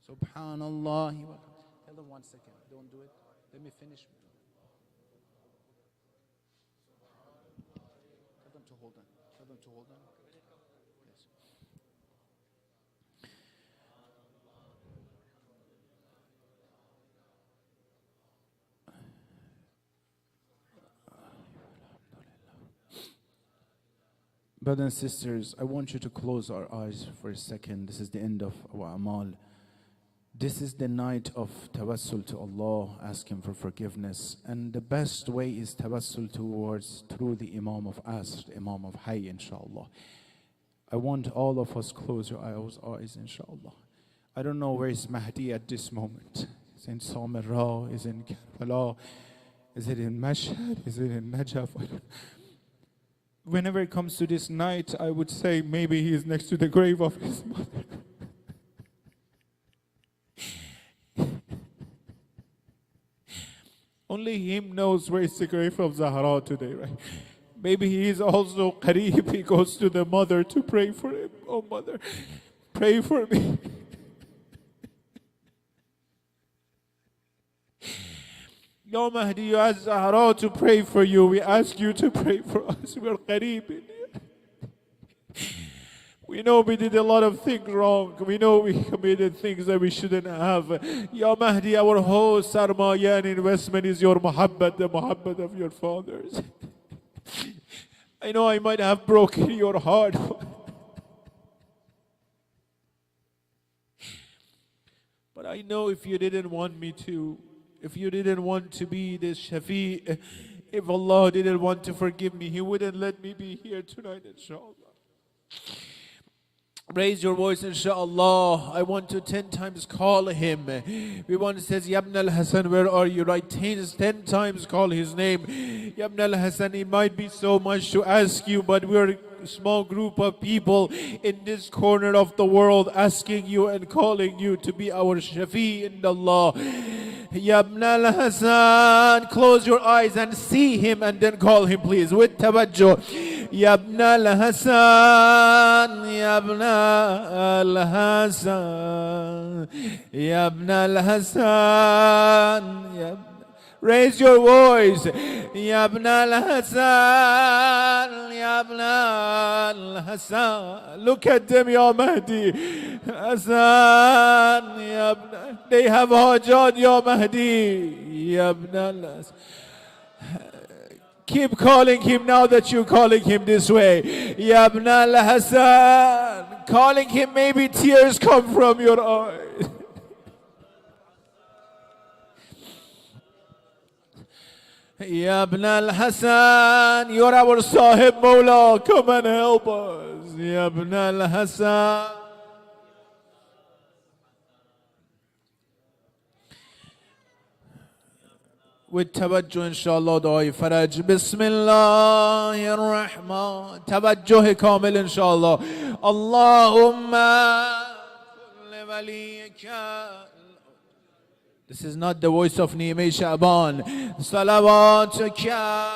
[SPEAKER 5] Subhanallahi wa... Tell them 1 second, don't do it. Let me finish. Tell them to hold on. Tell them to hold on. Yes. Brothers and sisters, I want you to close our eyes for a second. This is the end of our amal. This is the night of tawassul to Allah, asking for forgiveness. And the best way is tawassul through the Imam of Asr, the Imam of Hayy, inshallah. I want all of us close your eyes, inshallah. I don't know where is Mahdi at this moment. Is it in Samarra? Is it in Karbala? Is it in Mashhad? Is it in Najaf? I don't know. Whenever it comes to this night, I would say maybe he is next to the grave of his mother. Only him knows where is the grave of Zahra today, right? Maybe he is also Qareeb. He goes to the mother to pray for him. Oh, mother, pray for me. Ya Mahdi, you ask Zahra to pray for you. We ask you to pray for us. We are Qareeb in here. We know we did a lot of things wrong. We know we committed things that we shouldn't have. Ya Mahdi, our whole sarmaya and investment is your muhabbat, the muhabbat of your fathers. I know I might have broken your heart. But I know if you didn't want me to, if you didn't want to be this Shafi, if Allah didn't want to forgive me, He wouldn't let me be here tonight, inshallah. Raise your voice, inshallah. I want to 10 times call him. We want to say, Ibn al-Hasan, where are you? Right, 10 times call his name. Ibn al-Hasan, it might be so much to ask you, but we're a small group of people in this corner of the world asking you and calling you to be our Shafi in Allah. Ibn al-Hasan, close your eyes and see him and then call him, please, with tawajjuh. Ibn al-Hasan, Ibn al-Hasan, Ibn al-Hasan. Raise your voice. Ibn al-Hasan, Ibn al-Hasan. Look at them, Ya Mahdi. Hasan, Ibn. They have hajat, Ya Mahdi. Ibn al-Hasan. Keep calling him now that you're calling him this way. Ibn al-Hasan. Calling him, maybe tears come from your eyes. Ibn al-Hasan, you're our Sahib Mawla. Come and help us. Ibn al-Hasan. With tawajjuh, inshallah, du'a faraj. Bismillahir Rahman. Tawajjuh kamil, inshallah. Allahumma kulli waliyika. This is not the voice of Ni'may Sha'ban. Salawatuka.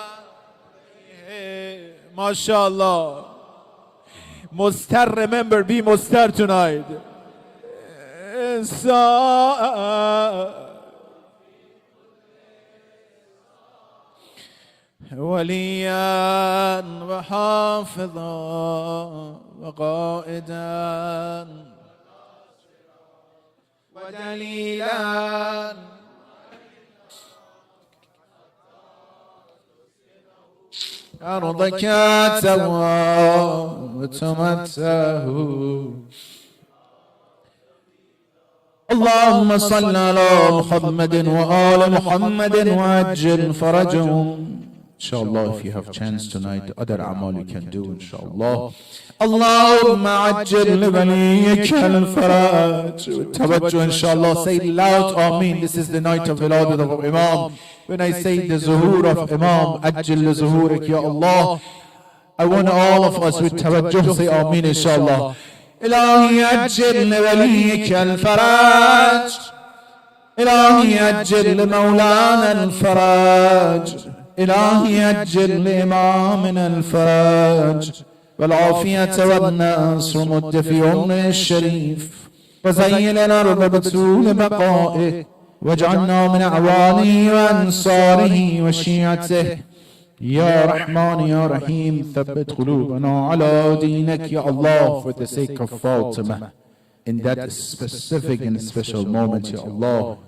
[SPEAKER 5] MashaAllah. Mustar, remember, be Mustar tonight. وليا وحافظا وقائدا ودليلا أرضك تهوى وتمته
[SPEAKER 6] اللهم صل على محمد وآل محمد وعجل فرجهم. Inshallah, if you have chance tonight, the other amal you can do, inshallah. اللهم عجل لوليك الفرج. Tawajjuh, inshallah. Say loud, Ameen. This is the night of Viladat of Imam. When I say the zuhur of Imam, Ajil li zuhurik, Ya Allah, I want all of us with tawajjuh say Ameen, inshallah. إلهي عجل لوليك الفرج. إلهي عجل لمولانا الفرج. إلهي عجل لإمامنا الفرج والعافية والنصر. مد في عمره الشريف وزين الأرض بطول بقائه واجعلنا من أعوانه وأنصاره وشيعته. يا رحمن يا رحيم ثبت قلوبنا على دينك يا Allah, for the sake of Fatima in that specific and special moment, Ya Allah.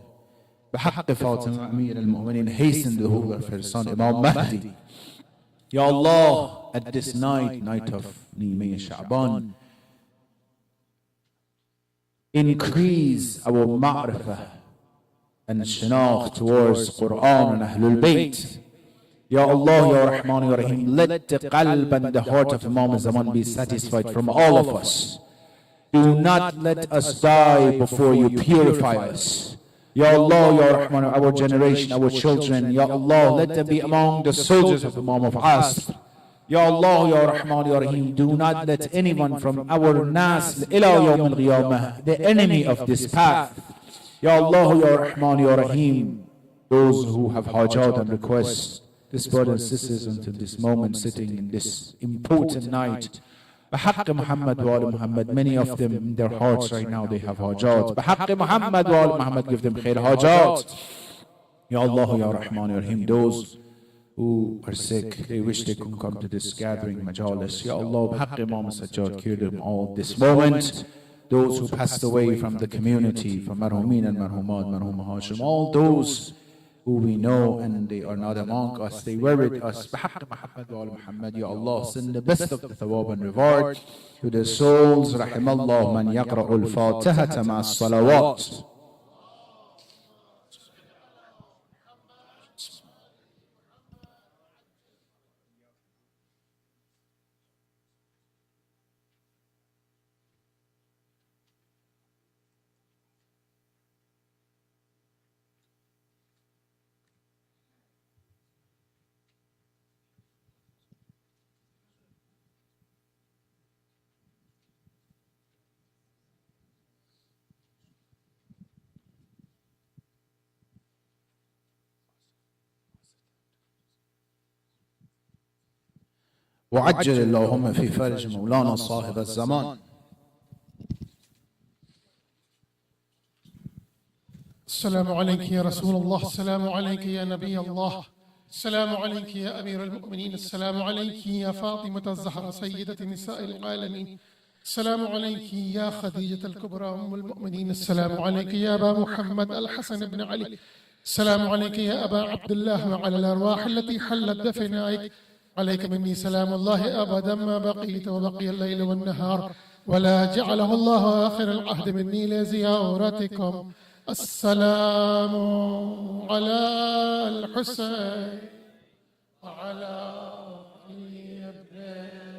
[SPEAKER 6] بحق فاطمة أمير المؤمنين, hasten the whole of her son Imam Mahdi. Ya Allah, at this night of Nime Sha'ban, increase our ma'rifah and shinakh towards Quran and Ahlul Bayt. Ya Allah, Ya Rahman, Ya Rahim, let the qalb and the heart of Imam Zaman be satisfied from all of us. Do not let us die before you purify us. Ya Allah, Ya Rahman, our generation, our children, Ya Allah, let them be among the soldiers of Imam of Asr. Ya Allah, Ya Rahman, Ya Rahim, do not let anyone from our nasl ila yawm al-qiyamah, the enemy of this path. Ya Allah, Ya Rahman, Ya Rahim, those who have hajat and requests, this brothers and sisters until this moment sitting in this important night. بحق محمد وآل محمد, many of them in their hearts right now they have hajat. بحق محمد وآل محمد, give them khair hajat. Ya Allah, Ya Rahman, Ya Rahim, those who are sick, they wish they could come to this gathering, majalis. Ya Allah, بحق Imam Sajjad, cure them all this moment. Those who passed away from the community, from marhumin and marhumat, marhum Hashim, all those who we know and they are not among us, they were with us. بحق محمد وآل محمد, Ya Allah, send the best of the thawab and reward to the souls. رحم الله من يقرأ الفاتحة مع الصلوات. وعجل اللهم في fridge مولانا صاحب الزمان.
[SPEAKER 4] السلام عليك يا رسول الله، السلام عليك يا نبي الله، السلام عليك يا أمير المؤمنين، السلام عليك يا فاطمة الزهراء سيدة نساء العالمين، السلام عليك يا خديجة الكبرى أم المؤمنين، السلام عليك يا أبا محمد الحسن بن علي، السلام عليك يا أبا عبد الله وعلى الأرواح التي حلت دفنائك، عليك مني سلام الله أبدا ما بقيت وبقي الليل والنهار، ولا جعله الله آخر العهد مني لزيارتكم. السلام على الحسين وعلى علي بن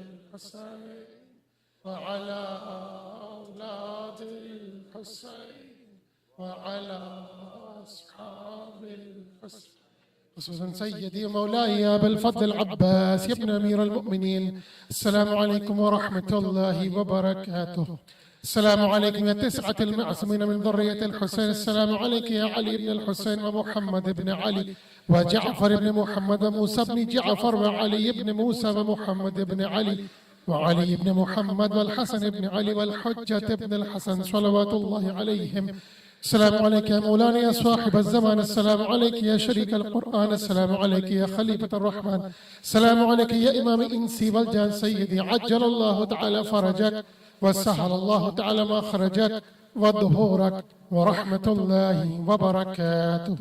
[SPEAKER 4] الحسين وعلى أولاد الحسين وعلى أصحاب الحسين، خصوصا سيدي ومولاي يا أبا الفضل العباس يا ابن أمير المؤمنين. السلام عليكم ورحمة الله وبركاته. السلام عليكم يا تسعة المعصومين من ذرية الحسين، السلام عليك يا علي بن الحسين ومحمد بن علي وجعفر بن محمد وموسى بن جعفر وعلي بن موسى ومحمد بن علي وعلي بن محمد والحسن بن علي والحجة بن الحسن صلوات الله عليهم. السلام عليك يا مولانا يا صاحب الزمان، السلام عليك يا شريك القرآن، السلام عليك يا خليفة الرحمن، السلام عليك يا إمام الإنس والجان سيدي، عجل الله تعالى فرجك وسهل الله تعالى مخرجك وظهورك ورحمة الله وبركاته.